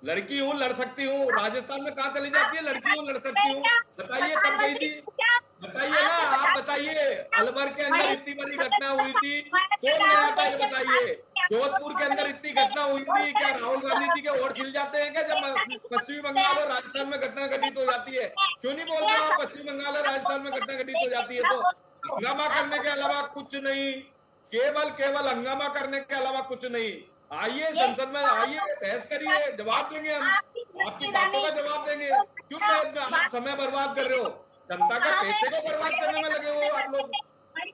लड़की हूँ लड़ सकती हूँ, राजस्थान में कहाँ चली जाती है लड़की हूँ लड़ सकती हूँ? बताइए कब गई प्रधानमंत्री थी? क्या बताइए ना, आपके आप बताइए। अलवर के अंदर इतनी बड़ी घटना हुई थी, कौन गया था ये बताइए। जोधपुर के अंदर इतनी घटना हुई थी, क्या राहुल गांधी जी के वोट खिल जाते हैं क्या जब पश्चिमी बंगाल और राजस्थान में घटना घटित हो जाती है? क्यों नहीं बोलते हो आप, पश्चिम बंगाल और राजस्थान में घटना घटित हो जाती है तो हंगामा करने के अलावा कुछ नहीं, केवल केवल हंगामा करने के अलावा कुछ नहीं। आइए संसद में, आइए बहस करिए, जवाब देंगे हम, आपकी बातों का जवाब देंगे। क्यों आप समय बर्बाद कर रहे हो? जनता के पैसे को बर्बाद करने में लगे हो आप लोग,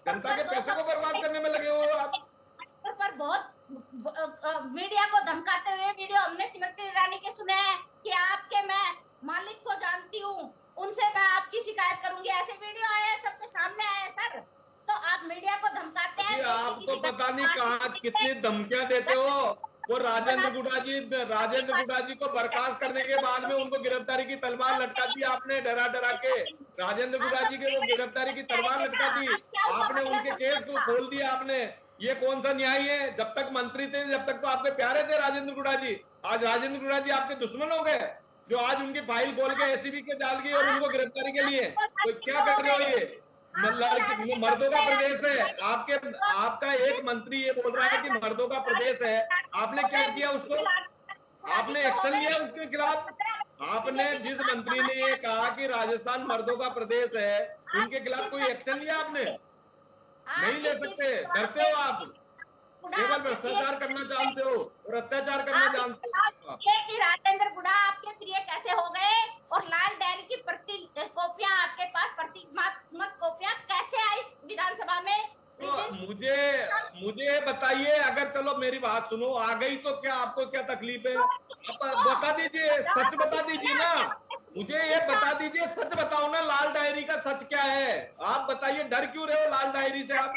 जनता के पैसे को बर्बाद करने में लगे हो आप। पर बहुत मीडिया को धमकाते हुए वीडियो हमने स्मृति ईरानी के सुने हैं कि आपके मैं मालिक को जानती हूँ, उनसे मैं आपकी शिकायत करूंगी, ऐसे वीडियो आए हैं, सबके सामने आए हैं सर। तो आप मीडिया को धमकाते हैं, अभी देश की आपको किसी पता नहीं कहाँ कितनी धमकियां देते हो। वो राजेंद्र गुडा जी को बर्खास्त करने के बाद में उनको गिरफ्तारी की तलवार लटका दी आपने, डरा डरा के। राजेंद्र गुडा जी के वो गिरफ्तारी की तलवार लटका दी आपने, उनके केस को खोल दिया आपने। ये कौन सा न्याय है? जब तक मंत्री थे, जब तक तो आपके प्यारे थे राजेंद्र गुडा जी, आज राजेंद्र गुडा जी आपके दुश्मन हो गए, जो आज उनकी फाइल खोल के एसीबी के डाल गई और उनको गिरफ्तारी के लिए। तो क्या कर रहे हो ये? मर्दों का प्रदेश है आपके, आपका एक मंत्री ये बोल रहा है कि मर्दों का प्रदेश है, आपने क्या किया उसको? आपने एक्शन लिया उसके खिलाफ? आपने जिस मंत्री ने ये कहा कि राजस्थान मर्दों का प्रदेश है, उनके खिलाफ कोई एक्शन लिया आपने? नहीं ले सकते, डरते हो आप, केवल भ्रष्टाचार करना जानते हो और अत्याचार करना जानते हो आप। ये कि राजेंद्र गुड़ा आपके प्रिय कैसे हो गए, और लाल डायरी की प्रति कॉपियां आपके पास, प्रतीकात्मक कॉपियां कैसे आई विधानसभा में? तो मुझे मुझे बताइए, अगर चलो मेरी बात सुनो, आ गई तो क्या, आपको क्या तकलीफ है? आप बता दीजिए, सच बता दीजिए ना, मुझे ये बता दीजिए, सच बताओ ना, लाल डायरी का सच क्या है? आप बताइए, डर क्यों रहे हो लाल डायरी से? आप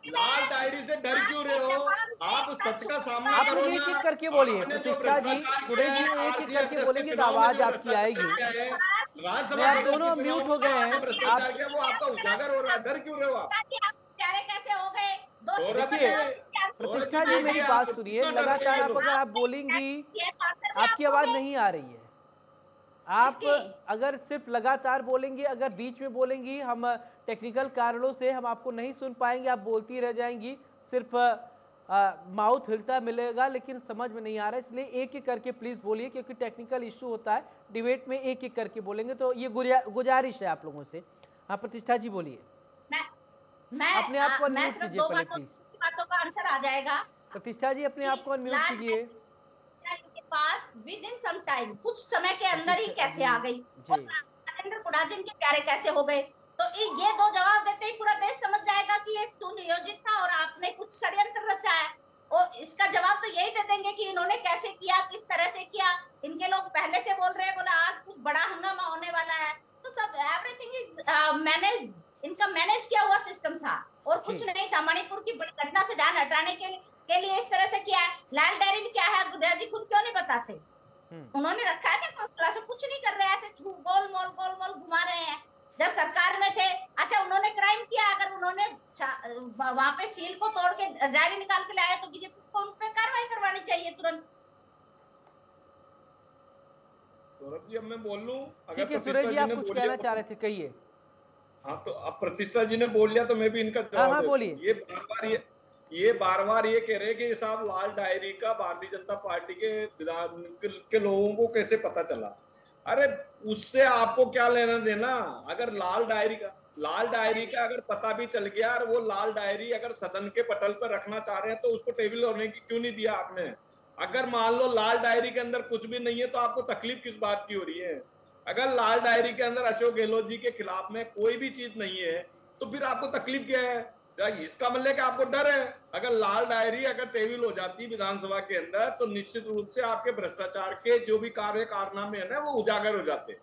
लाल डायरी से डर क्यों रहे हो? आप सच का सामना आप करो लोग ना। एक एक करके बोलिए, आपने जो प्रतिष्ठा जी, भ्रष्टाचार सुरेश किया जी है, एक एक आरसीए करके अध्यक्ष के बोलेंगे तो चुनाव में आवाज जो आपकी भ्रष्टाचार आएगी। किया है, नहीं, राज्यसभा आप सदस्य दोनों के चुनाव म्यूट में हो जो गए आपने हैं। भ्रष्टाचार आप किया, वो आपका उजागर हो रहा है, डर क्यों रहे हो आप? प्यारे कैसे हो गए? दोषी तो देखिए बताओ औरत जी प्रतिष्ठा जी, मेरी देखिए, बात आप सुनिए, क्यों डर रही लगातार है आप लोग? अगर आप बोलेंगी, ये काउंटर में आपकी आप आवाज होंगे नहीं आ रही है। आप किसकी? अगर सिर्फ लगातार बोलेंगी, अगर बीच में बोलेंगी, हम टेक्निकल कारणों से हम आपको नहीं सुन पाएंगे, आप बोलती रह जाएंगी, सिर्फ माउथ हिलता मिलेगा लेकिन समझ में नहीं आ रहा है, इसलिए एक एक करके प्लीज बोलिए, क्योंकि टेक्निकल इश्यू होता है डिबेट में, एक एक करके बोलेंगे तो ये गुजारिश है आप लोगों से। हाँ प्रतिष्ठा जी बोलिए, मैं मैं अपने आप को मैं अनम्यूट सिर्फ कीजिए दो पहले बातों प्लीज। बातों का आंसर आ जाएगा प्रतिष्ठा जी अपने कि आप को अनम्यूट लाल कीजिए। के पास विद इन सम टाइम, कुछ समय के अंदर ही प्रतिष्ठा कैसे जी आ गई, और जी राजेंद्र गुडाजिन के प्यारे कैसे हो गए? तो ये दो जवाब देते ही पूरा देश समझ जाएगा कि ये सुनियोजित था और आपने कुछ षड्यंत्र रचा है। और इसका जवाब तो यही दे देंगे कि इन्होंने कैसे किया, किस तरह से किया। इनके लोग पहले से बोल रहे हैं, बोला आज कुछ बड़ा हंगामा होने वाला है, तो सब एवरीथिंग इज मैनेज, इनका मैनेज किया हुआ सिस्टम था, और जी कुछ नहीं था। मणिपुर की बड़ी घटना से ध्यान हटाने के लिए इस तरह से किया है। लाल डायरी में क्या है, गुडिया जी खुद क्यों नहीं बताते? उन्होंने रखा है क्या फैसला? से कुछ नहीं कर रहे हैं, ऐसे गोल मोल घुमा रहे हैं। जब सरकार में थे, अच्छा उन्होंने क्राइम किया, अगर उन्होंने वहां पे सील को तोड़ के डायरी निकाल के लाया तो बीजेपी को उन पे कार्रवाई करवानी चाहिए तुरंत। सौरभ जी, अब मैं बोल लूं? अगर ठीक है, सुरेश प्रतिष्ठा जी जी आप ने कुछ बोल कहना लिया चाह तो, रहे थे, कहिए। हाँ तो अब प्रतिष्ठा जी ने बोल लिया तो मैं भी इनका हाँ जवाब हाँ दे बोलिए। दूं। ये बार बार ये कह रहे हैं कि साहब लाल डायरी का भारतीय जनता पार्टी के विधान के लोगों को कैसे पता चला? अरे उससे आपको क्या लेना देना? अगर लाल डायरी का, लाल डायरी का अगर पता भी चल गया और वो लाल डायरी अगर सदन के पटल पर रखना चाह रहे हैं तो उसको टेबल होने की क्यों नहीं दिया आपने? अगर मान लो लाल डायरी के अंदर कुछ भी नहीं है तो आपको तकलीफ किस बात की हो रही है? अगर लाल डायरी के अंदर अशोक गहलोत जी के खिलाफ में कोई भी चीज नहीं है तो फिर आपको तकलीफ क्या है? इसका मतलब कि आपको डर है। अगर लाल डायरी अगर टेबल हो जाती विधानसभा के अंदर तो निश्चित रूप से आपके भ्रष्टाचार के जो भी कार्य कारनामे है ना वो उजागर हो जाते।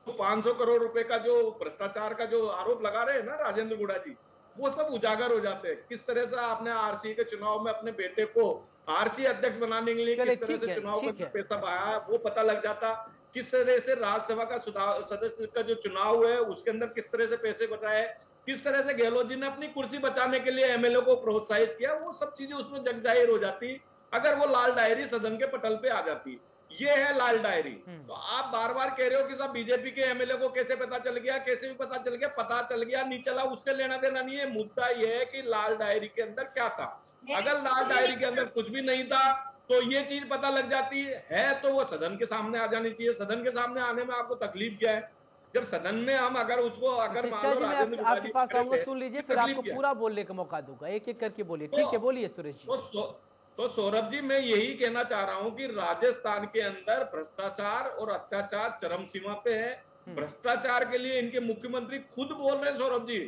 तो 500 करोड़ रुपए का जो भ्रष्टाचार का जो आरोप लगा रहे हैं ना राजेंद्र गुड़ा जी, वो सब उजागर हो जाते हैं। किस तरह से आपने आरसी के चुनाव में अपने बेटे को आरसी अध्यक्ष बनाने के लिए चलिए किस तरह ठीक से है, चुनाव ठीक में है। पैसा बहाया वो पता लग जाता। किस तरह से राज्यसभा का सदस्य का जो चुनाव है उसके अंदर किस तरह से पैसे बचाए, किस तरह से गहलोत जी ने अपनी कुर्सी बचाने के लिए एमएलए को प्रोत्साहित किया, वो सब चीजें उसमें जग जाहिर हो जाती अगर वो लाल डायरी सदन के पटल पे आ जाती। ये है लाल डायरी। तो आप बार बार कह रहे हो कि साहब बीजेपी के एमएलए को कैसे पता चल गया, कैसे भी पता चल गया नहीं चला, उससे लेना देना नहीं है। मुद्दा यह है कि लाल डायरी के अंदर क्या था। अगर लाल डायरी के अंदर कुछ भी नहीं था तो ये चीज पता लग जाती है तो वो सदन के सामने आ जानी चाहिए। सदन के सामने आने में आपको तकलीफ क्या है? जब सदन में हम अगर उसको अगर मान वशिष्ठा लो जी, मैं राजेंद्र गुप्ता आपके जी पास कह रहे आऊंगा, थे, सुन लीजिए, फिर फिर आपको तकलीफ क्या है? पूरा बोलने का मौका दूंगा। एक एक करके बोलिए। तो ठीक है, बोलिए सुरेश जी। तो तो सौरभ जी मैं यही कहना चाह रहा हूं कि राजस्थान के अंदर भ्रष्टाचार और अत्याचार चरम सीमा पे है। भ्रष्टाचार के लिए इनके मुख्यमंत्री खुद बोल रहे हैं सौरभ जी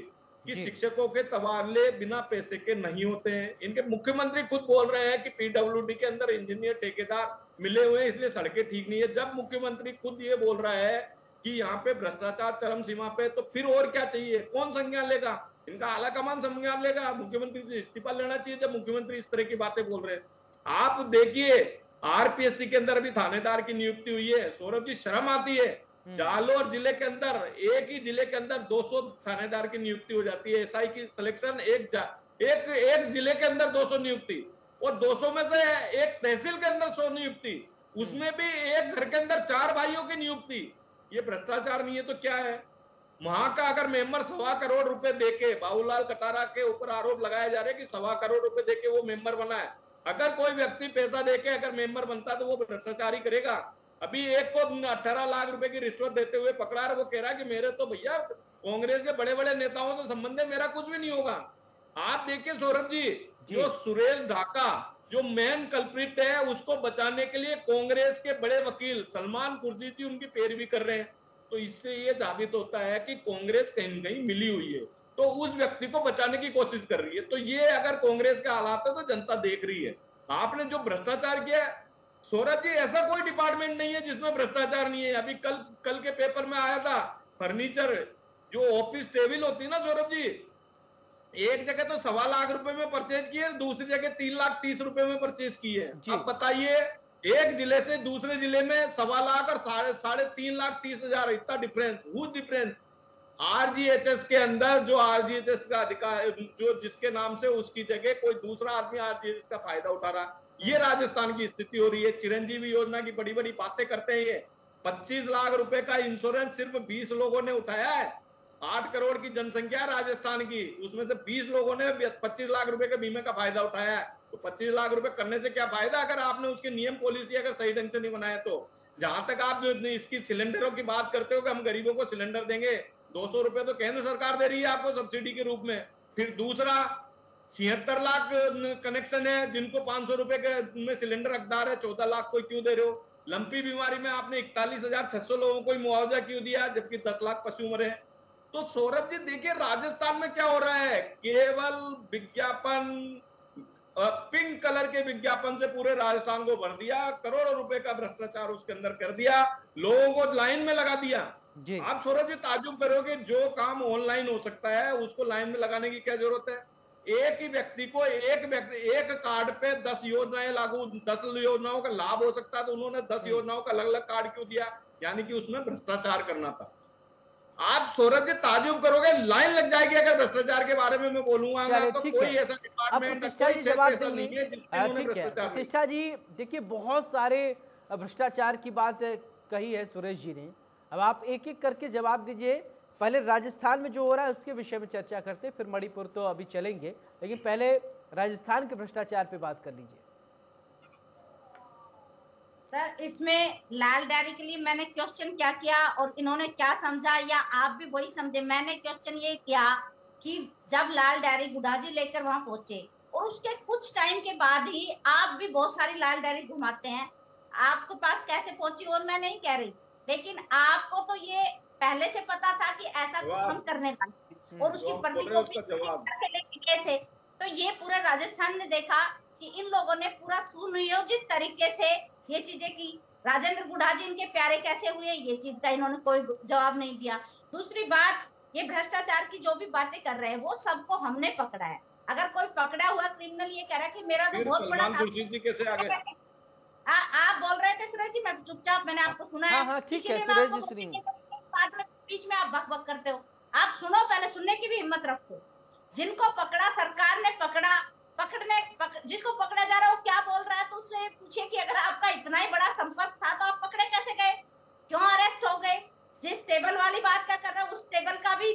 कि जी। शिक्षकों के तबादले बिना पैसे के नहीं होते हैं। इनके मुख्यमंत्री खुद बोल रहे हैं कि पीडब्ल्यूडी के अंदर इंजीनियर ठेकेदार मिले हुए हैं इसलिए सड़कें ठीक नहीं है। जब मुख्यमंत्री खुद ये बोल रहा है कि यहाँ पे भ्रष्टाचार चरम सीमा पे, तो फिर और क्या चाहिए? कौन संज्ञान लेगा? इनका आला कमान संज्ञान लेगा? मुख्यमंत्री से इस्तीफा लेना चाहिए जब मुख्यमंत्री इस तरह की बातें बोल रहे हैं। आप देखिए आरपीएससी के अंदर भी थानेदार की नियुक्ति हुई है। सौरभ जी शर्म आती है। जालोर जिले के अंदर एक ही जिले के अंदर 200 थानेदार की नियुक्ति हो जाती है। एसआई की सिलेक्शन एक जिले के अंदर 200 नियुक्ति, और 200 में से एक तहसील के अंदर 100 नियुक्ति, उसमें भी एक घर के अंदर 4 भाइयों की नियुक्ति। ये भ्रष्टाचार नहीं है तो क्या है? वहां का अगर मेंबर 1.25 करोड़ रुपए देके बाबूलाल कटारा के ऊपर आरोप लगाए जा रहे हैं कि 1.25 करोड़ रुपए देके वो मेंबर बना है। अगर कोई व्यक्ति पैसा देके अगर मेंबर बनता है तो वो भ्रष्टाचारी करेगा। अभी एक को 18 लाख रुपए की रिश्वत देते हुए पकड़ा है, वो कह रहा है कि मेरे तो भैया कांग्रेस के बड़े बड़े नेताओं से संबंध है, मेरा कुछ भी नहीं होगा। आप देखिए सौरभ जी, जो सुरेश ढाका जो मेन कल्प्रिट है उसको बचाने के लिए कांग्रेस के बड़े वकील सलमान खुर्शीद जी उनकी पैरवी कर रहे हैं। तो इससे ये साबित होता है कि कांग्रेस कहीं न कहीं मिली हुई है, तो उस व्यक्ति को बचाने की कोशिश कर रही है। तो ये अगर कांग्रेस के हालात है तो जनता देख रही है। आपने जो भ्रष्टाचार किया सौरभ जी, ऐसा कोई डिपार्टमेंट नहीं है जिसमें भ्रष्टाचार नहीं है। अभी कल के पेपर में आया था, फर्नीचर जो ऑफिस टेबल होती है ना सौरभ जी, एक जगह तो 1.25 लाख रुपए में परचेज किए, दूसरी जगह 3,30,000 रुपए में परचेज की है। अब बताइए एक जिले से दूसरे जिले में 1.25 लाख और 3,30,000 इतना डिफरेंस, हुज डिफरेंस। आरजीएचएस के अंदर जो आरजीएचएस का अधिकार जो जिसके नाम से उसकी जगह कोई दूसरा आदमी आरजीएचएस का फायदा उठा रहा, ये राजस्थान की स्थिति हो रही है। चिरंजीवी योजना की बड़ी बड़ी बातें करते हैं। ये 25 लाख रुपए का इंश्योरेंस सिर्फ 20 लोगों ने उठाया है। 8 करोड़ की जनसंख्या राजस्थान की, उसमें से 20 लोगों ने 25 लाख रुपए के बीमे का फायदा उठाया है। तो 25 लाख रुपए करने से क्या फायदा अगर आपने उसके नियम पॉलिसी अगर सही ढंग से नहीं बनाया तो। जहां तक आप जो इसकी सिलेंडरों की बात करते हो कि हम गरीबों को सिलेंडर देंगे, 200 रुपए तो केंद्र सरकार दे रही है आपको सब्सिडी के रूप में। फिर दूसरा 76 लाख कनेक्शन है जिनको 500 रुपए के में सिलेंडर हकदार है, 14 लाख को क्यों दे रहे हो? लंपी बीमारी में आपने 41,600 लोगों को मुआवजा क्यों दिया जबकि 10 लाख पशु मरे? तो सौरभ जी देखिए राजस्थान में क्या हो रहा है, केवल विज्ञापन, पिंक कलर के विज्ञापन से पूरे राजस्थान को भर दिया, करोड़ों रुपए का भ्रष्टाचार उसके अंदर कर दिया, लोगों को लाइन में लगा दिया। आप सौरभ जी ताजुब करोगे, जो काम ऑनलाइन हो सकता है उसको लाइन में लगाने की क्या जरूरत है? एक ही व्यक्ति को एक कार्ड पे 10 योजनाएं लागू, 10 योजनाओं का लाभ हो सकता है, तो उन्होंने 10 योजनाओं का अलग अलग कार्ड क्यों दिया? यानी कि उसमें भ्रष्टाचार करना था। आप सौरभ जी ताजुब करोगे, लाइन लग जाएगी अगर भ्रष्टाचार के बारे में मैं बोलूंगा। तो कोई ऐसा डिपार्टमेंट, प्रतिष्ठा जी कोई जवाब क्षेत्र ऐसा देंगे। नहीं है जिसमें उन्होंने ठीक है भ्रष्टाचार नहीं। प्रतिष्ठा जी, देखिए बहुत सारे भ्रष्टाचार की बात कही है सुरेश जी ने। अब आप एक एक करके जवाब दीजिए। पहले राजस्थान में जो हो रहा है उसके विषय में चर्चा करते हैं, फिर मणिपुर तो अभी चलेंगे, लेकिन पहले राजस्थान के भ्रष्टाचार पे बात कर लीजिए। सर इसमें लाल डायरी के लिए मैंने क्वेश्चन क्या किया और इन्होंने क्या समझा, या आप भी वही समझे? मैंने क्वेश्चन ये किया कि जब लाल डायरी गुडाजी लेकर वहां पहुंचे और उसके कुछ टाइम के बाद ही आप भी बहुत सारी लाल डायरी घुमाते हैं, आपके पास कैसे पहुंची? और मैं नहीं कह रही, लेकिन आपको तो ये पहले से पता था कि ऐसा कुछ हम जवाब करने वाले हैं और जो उसकी आप बोल प्रति रहे को हैं भी उसका जवाब। करके लेके गए थे। तो ये पूरा राजस्थान ने देखा कि इन लोगों ने पूरा सुनियोजित तरीके से ये चीजें की। राजेंद्र गुढ़ाजी इनके प्यारे कैसे हुए, ये चीज का इन्होंने कोई जवाब नहीं दिया। दूसरी बात, ये भ्रष्टाचार की जो भी बातें कर रहे हैं वो सबको हमने पकड़ा है। अगर कोई पकड़ा हुआ क्रिमिनल ये कह रहा है कि मेरा तो फिर बहुत बड़ा सलमान खुर्शीद जी कैसे आ गए? आप बोल रहे थे सुरेश जी, मैं चुपचाप, मैंने आपको सुना हाँ है, हाँ ठीक है इसीलिए मैं सुरेश आपको जी बोलती सुनिए। हूँ कि बाद में बीच में आप बक बक करते हो। आप सुनो, पहले सुनने की भी हिम्मत रखो। जिनको पकड़ा, सरकार ने पकड़ा, जिसको पकड़ा जा रहा है वो क्या बोल रहा है, तो उससे पूछिए कि अगर आपका इतना ही बड़ा संपर्क था तो आप पकड़े कैसे गए, क्यों अरेस्ट हो गए? जिस टेबल वाली बात क्या कर रहे हो, उस टेबल का भी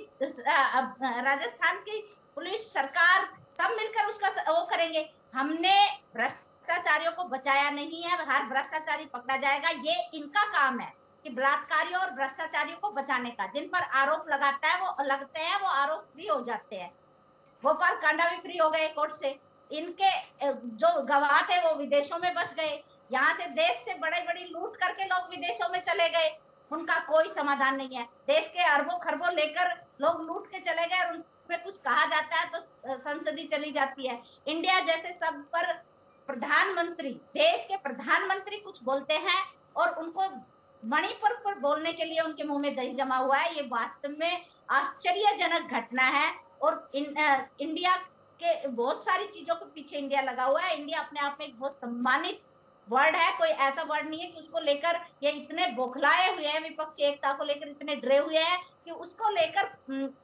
राजस्थान की पुलिस, सरकार सब मिलकर उसका वो करेंगे। हमने भ्रष्टाचारियों को बचाया नहीं है, हर भ्रष्टाचारी पकड़ा जाएगा। ये इनका काम है कि बलात्कारियों और भ्रष्टाचारियों को बचाने का। जिन पर आरोप लगाता है वो लगते हैं, वो आरोप फ्री हो जाते हैं। गोपाल कांडा भी फ्री हो गए कोर्ट से। इनके जो गवाह थे वो विदेशों में बस गए। यहाँ से देश से बड़े बड़ी लूट करके लोग विदेशों में चले गए, उनका कोई समाधान नहीं है। देश के अरबों खरबों लेकर लोग लूट के चले गए और उनपे कुछ कहा जाता है तो संसदी चली जाती है। इंडिया जैसे सब पर प्रधानमंत्री, देश के प्रधानमंत्री कुछ बोलते हैं और उनको मणिपुर पर बोलने के लिए उनके मुंह में दही जमा हुआ है। ये वास्तव में आश्चर्यजनक घटना है। और इंडिया के बहुत सारी चीजों के पीछे इंडिया लगा हुआ है। इंडिया अपने आप में एक बहुत सम्मानित वर्ड है, कोई ऐसा वर्ड नहीं है कि उसको लेकर ये इतने बौखलाए हुए हैं, विपक्षी एकता को लेकर इतने डरे हुए हैं कि उसको लेकर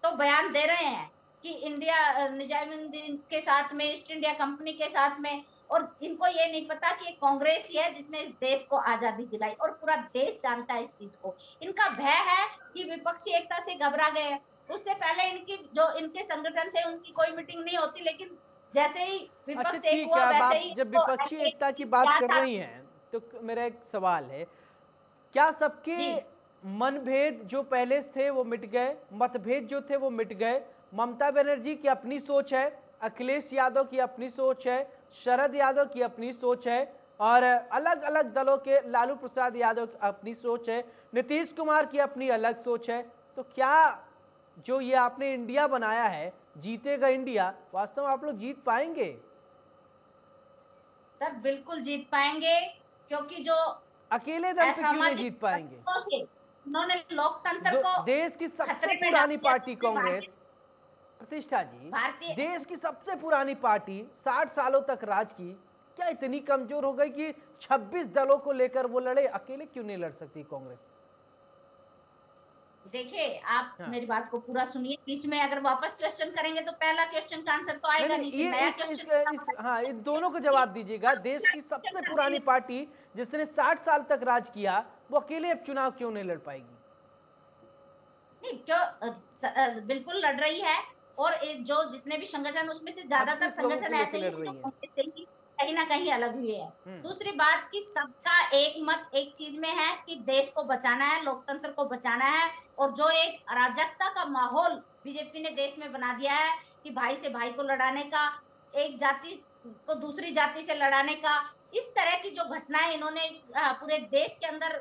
तो बयान दे रहे हैं कि इंडिया निजामुद्दीन के साथ में, ईस्ट इंडिया कंपनी के साथ में। और इनको ये नहीं पता कि ये कांग्रेस ही है जिसने इस देश को आजादी दिलाई, और पूरा देश जानता है इस चीज को। इनका भय है कि विपक्षी एकता से घबरा गए। उससे पहले इनकी जो इनके संगठन थे उनकी कोई मीटिंग नहीं होती, लेकिन जैसे ही अच्छा विपक्ष एक ठीक है, हुआ अब वैसे आप ही जब इनको विपक्षी ऐसे एकता की बात याद कर आ। रही हैं तो मेरा एक सवाल है, क्या सबके जी मनभेद जो पहले थे वो मिट गए, मतभेद जो थे वो मिट गए? ममता बनर्जी की अपनी सोच है, अखिलेश यादव की अपनी सोच है, शरद यादव की अपनी सोच है, और अलग अलग दलों के लालू प्रसाद यादव की अपनी सोच है, नीतीश कुमार की अपनी अलग सोच है। तो क्या जो ये आपने इंडिया बनाया है, जीतेगा इंडिया, वास्तव में आप लोग जीत पाएंगे? सर बिल्कुल जीत पाएंगे, क्योंकि जो अकेले दम पे क्यों नहीं असामाजिक जीत पाएंगे? तत्वों थे उन्होंने लोकतंत्र को देश की सबसे खतरे में डाल पुरानी दिया। पार्टी कांग्रेस, प्रतिष्ठा जी, भारतीय देश की सबसे पुरानी पार्टी 60 सालों तक राज की, क्या इतनी कमजोर हो गई कि 26 दलों को लेकर वो लड़े? अकेले क्यों नहीं लड़ सकती कांग्रेस? देखिए, आप हाँ मेरी बात को पूरा सुनिए, बीच में अगर वापस क्वेश्चन करेंगे तो पहला क्वेश्चन का आंसर तो नहीं आएगा नहीं, नहीं, फिर ये नया इस क्वेश्चन। हाँ, इन दोनों को जवाब दीजिएगा। देश की सबसे पुरानी पार्टी जिसने 60 साल तक राज किया, वो अकेले अब चुनाव क्यों नहीं लड़ पाएगी? नहीं, जो बिल्कुल लड़ रही है। और जो जितने भी संगठन, उसमें से ज्यादातर 26 लोगों को संगठन लेकर ऐसे ही लड़ हैं जो रही है। कांग्रेस से ही कहीं ना कहीं अलग हुए हैं। दूसरी बात कि सबका एक मत एक चीज में है कि देश को बचाना है, लोकतंत्र को बचाना है। और जो एक अराजकता का माहौल बीजेपी ने देश में बना दिया है कि भाई से भाई को लड़ाने का, एक जाति को दूसरी जाति से लड़ाने का, इस तरह की जो घटनाएं इन्होंने पूरे देश के अंदर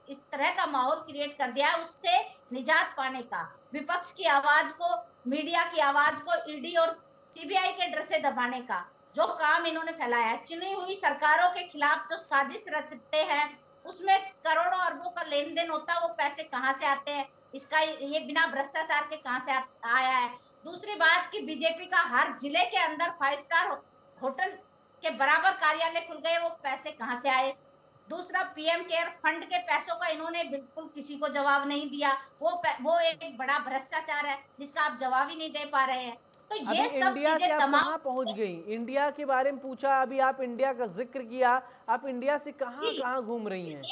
इस तरह का माहौल क्रिएट कर दिया है, उससे निजात पाने का, विपक्ष की आवाज को, मीडिया की आवाज को ईडी और सीबीआई के डर से दबाने का जो काम इन्होंने फैलाया है। चुनी हुई सरकारों के खिलाफ जो साजिश रचते हैं, उसमें करोड़ों अरबों का लेन देन होता है, वो पैसे कहाँ से आते हैं, इसका ये बिना भ्रष्टाचार के कहाँ से आया है। दूसरी बात कि बीजेपी का हर जिले के अंदर 5 स्टार होटल के बराबर कार्यालय खुल गए, वो पैसे कहाँ से आए। दूसरा, पीएम केयर फंड के पैसों का इन्होंने बिल्कुल किसी को जवाब नहीं दिया। वो एक बड़ा भ्रष्टाचार है जिसका आप जवाब ही नहीं दे पा रहे हैं। तो अभी ये सब इंडिया से चीजें आप तमाम। कहां पहुंच गई? इंडिया के बारे में पूछा, अभी आप इंडिया का जिक्र किया, आप इंडिया से कहां जी, कहां घूम रही हैं?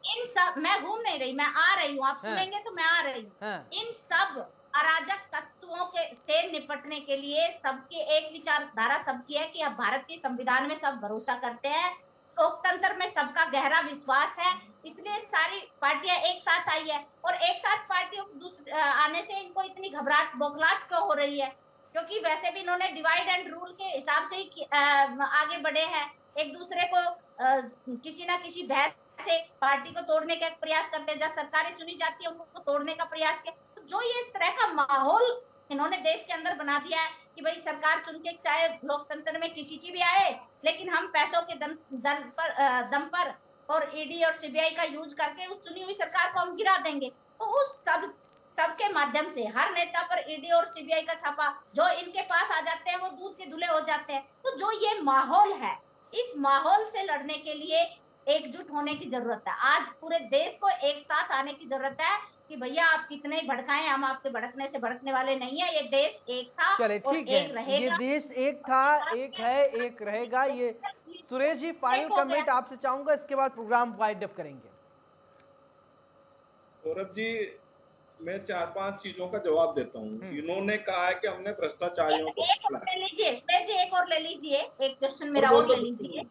इन सब, मैं घूम नहीं रही, मैं आ रही हूँ, आप हाँ सुनेंगे तो मैं आ रही हूँ। हाँ। इन सब अराजक तत्वों के से निपटने के लिए सबकी एक विचारधारा सबकी है कि अब भारत के संविधान में सब भरोसा करते हैं, लोकतंत्र में सबका गहरा विश्वास है, इसलिए सारी पार्टियां एक साथ आई है। और एक साथ पार्टियों आने से इनको इतनी घबराहट बौखलाहट क्यों हो रही है? क्योंकि वैसे भी इन्होंने डिवाइड एंड रूल के हिसाब से ही आगे बढ़े हैं। एक दूसरे को किसी ना किसी बहस से पार्टी को तोड़ने का प्रयास करते हैं, जब सरकारें चुनी जाती है उनको तोड़ने का प्रयास किया। तो जो ये इस तरह का माहौल इन्होंने देश के अंदर बना दिया है कि भाई सरकार चुन के चाहे लोकतंत्र में किसी की भी आए, लेकिन हम पैसों के दम पर और ईडी और सीबीआई का यूज करके उस चुनी हुई सरकार को हम गिरा देंगे। तो उस सबके माध्यम से हर नेता पर ईडी और सीबीआई का छापा जो इनके पास आ जाते हैं वो दूध के धुले हो जाते हैं। तो जो ये माहौल है, इस माहौल से लड़ने के लिए एकजुट होने की जरूरत है। आज पूरे देश को एक साथ आने की जरूरत है कि भैया आप कितने ही भड़काएं, हम आपके भड़कने से भड़कने वाले नहीं है। ये देश एक था चले और ठीक है, एक रहेगा। ये देश एक था, एक है, एक रहेगा। ये सुरेश जी फाइनल कमेंट आपसे चाहूंगा, इसके बाद प्रोग्राम वाइंड अप करेंगे। सौरभ जी, मैं 4-5 चीजों का जवाब देता हूँ। इन्होंने कहा है कि हमने भ्रष्टाचारियों को एक और ले लीजिए, एक और ले लीजिए, एक क्वेश्चन मेरा और ले लीजिए।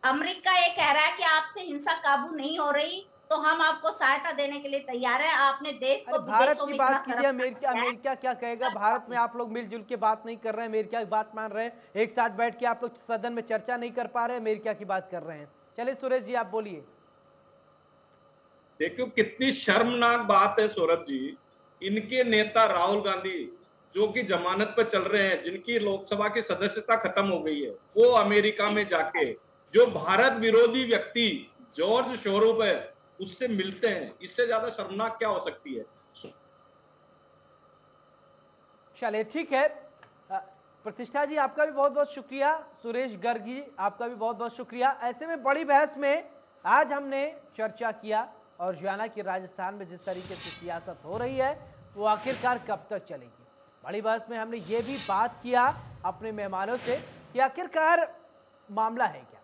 अमेरिका ये कह रहा है कि आपसे हिंसा काबू नहीं हो रही तो हम आपको सहायता देने के लिए तैयार है। आपने देश को भारत की बात कीजिए, अमेरिका क्या कहेगा? भारत में आप लोग मिलजुल के बात नहीं कर रहे हैं, अमेरिका की बात मान रहे हैं, एक साथ बैठ के आप लोग सदन में चर्चा नहीं कर पा रहे, अमेरिका की बात कर रहे हैं। चलिए सुरेश जी आप बोलिए। देखियो कितनी शर्मनाक बात है सौरभ जी, इनके नेता राहुल गांधी जो कि जमानत पर चल रहे हैं, जिनकी लोकसभा की सदस्यता खत्म हो गई है, वो अमेरिका में जाके जो भारत विरोधी व्यक्ति जॉर्ज सोरोस है उससे मिलते हैं। इससे ज्यादा शर्मनाक क्या हो सकती है? चलिए ठीक है, प्रतिष्ठा जी आपका भी बहुत बहुत शुक्रिया, सुरेश गर्ग जी आपका भी बहुत बहुत शुक्रिया। ऐसे में बड़ी बहस में आज हमने चर्चा किया और जाना कि राजस्थान में जिस तरीके से सियासत हो रही है वो आखिरकार कब तक चलेगी। बड़ी बहस में हमने ये भी बात किया अपने मेहमानों से कि आखिरकार मामला है क्या।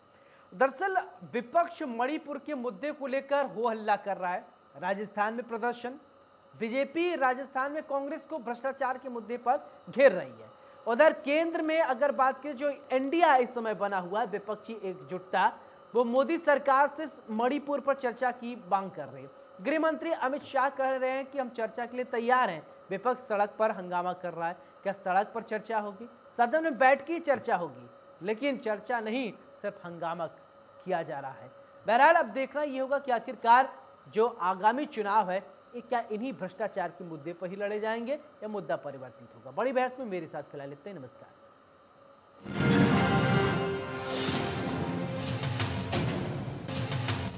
दरअसल विपक्ष मणिपुर के मुद्दे को लेकर हो हल्ला कर रहा है, राजस्थान में प्रदर्शन, बीजेपी राजस्थान में कांग्रेस को भ्रष्टाचार के मुद्दे पर घेर रही है। उधर केंद्र में अगर बात करें, जो इंडिया इस समय बना हुआ है विपक्षी एकजुटता, वो मोदी सरकार से मणिपुर पर चर्चा की मांग कर रहे हैं। गृह मंत्री अमित शाह कह रहे हैं कि हम चर्चा के लिए तैयार हैं। विपक्ष सड़क पर हंगामा कर रहा है। क्या सड़क पर चर्चा होगी? सदन में बैठ के चर्चा होगी, लेकिन चर्चा नहीं, सिर्फ हंगामा किया जा रहा है। बहरहाल अब देखना यह होगा कि आखिरकार जो आगामी चुनाव है ये क्या इन्हीं भ्रष्टाचार के मुद्दे पर ही लड़े जाएंगे या मुद्दा परिवर्तित होगा। बड़ी बहस में मेरे साथ फिलहाल इतने, नमस्कार।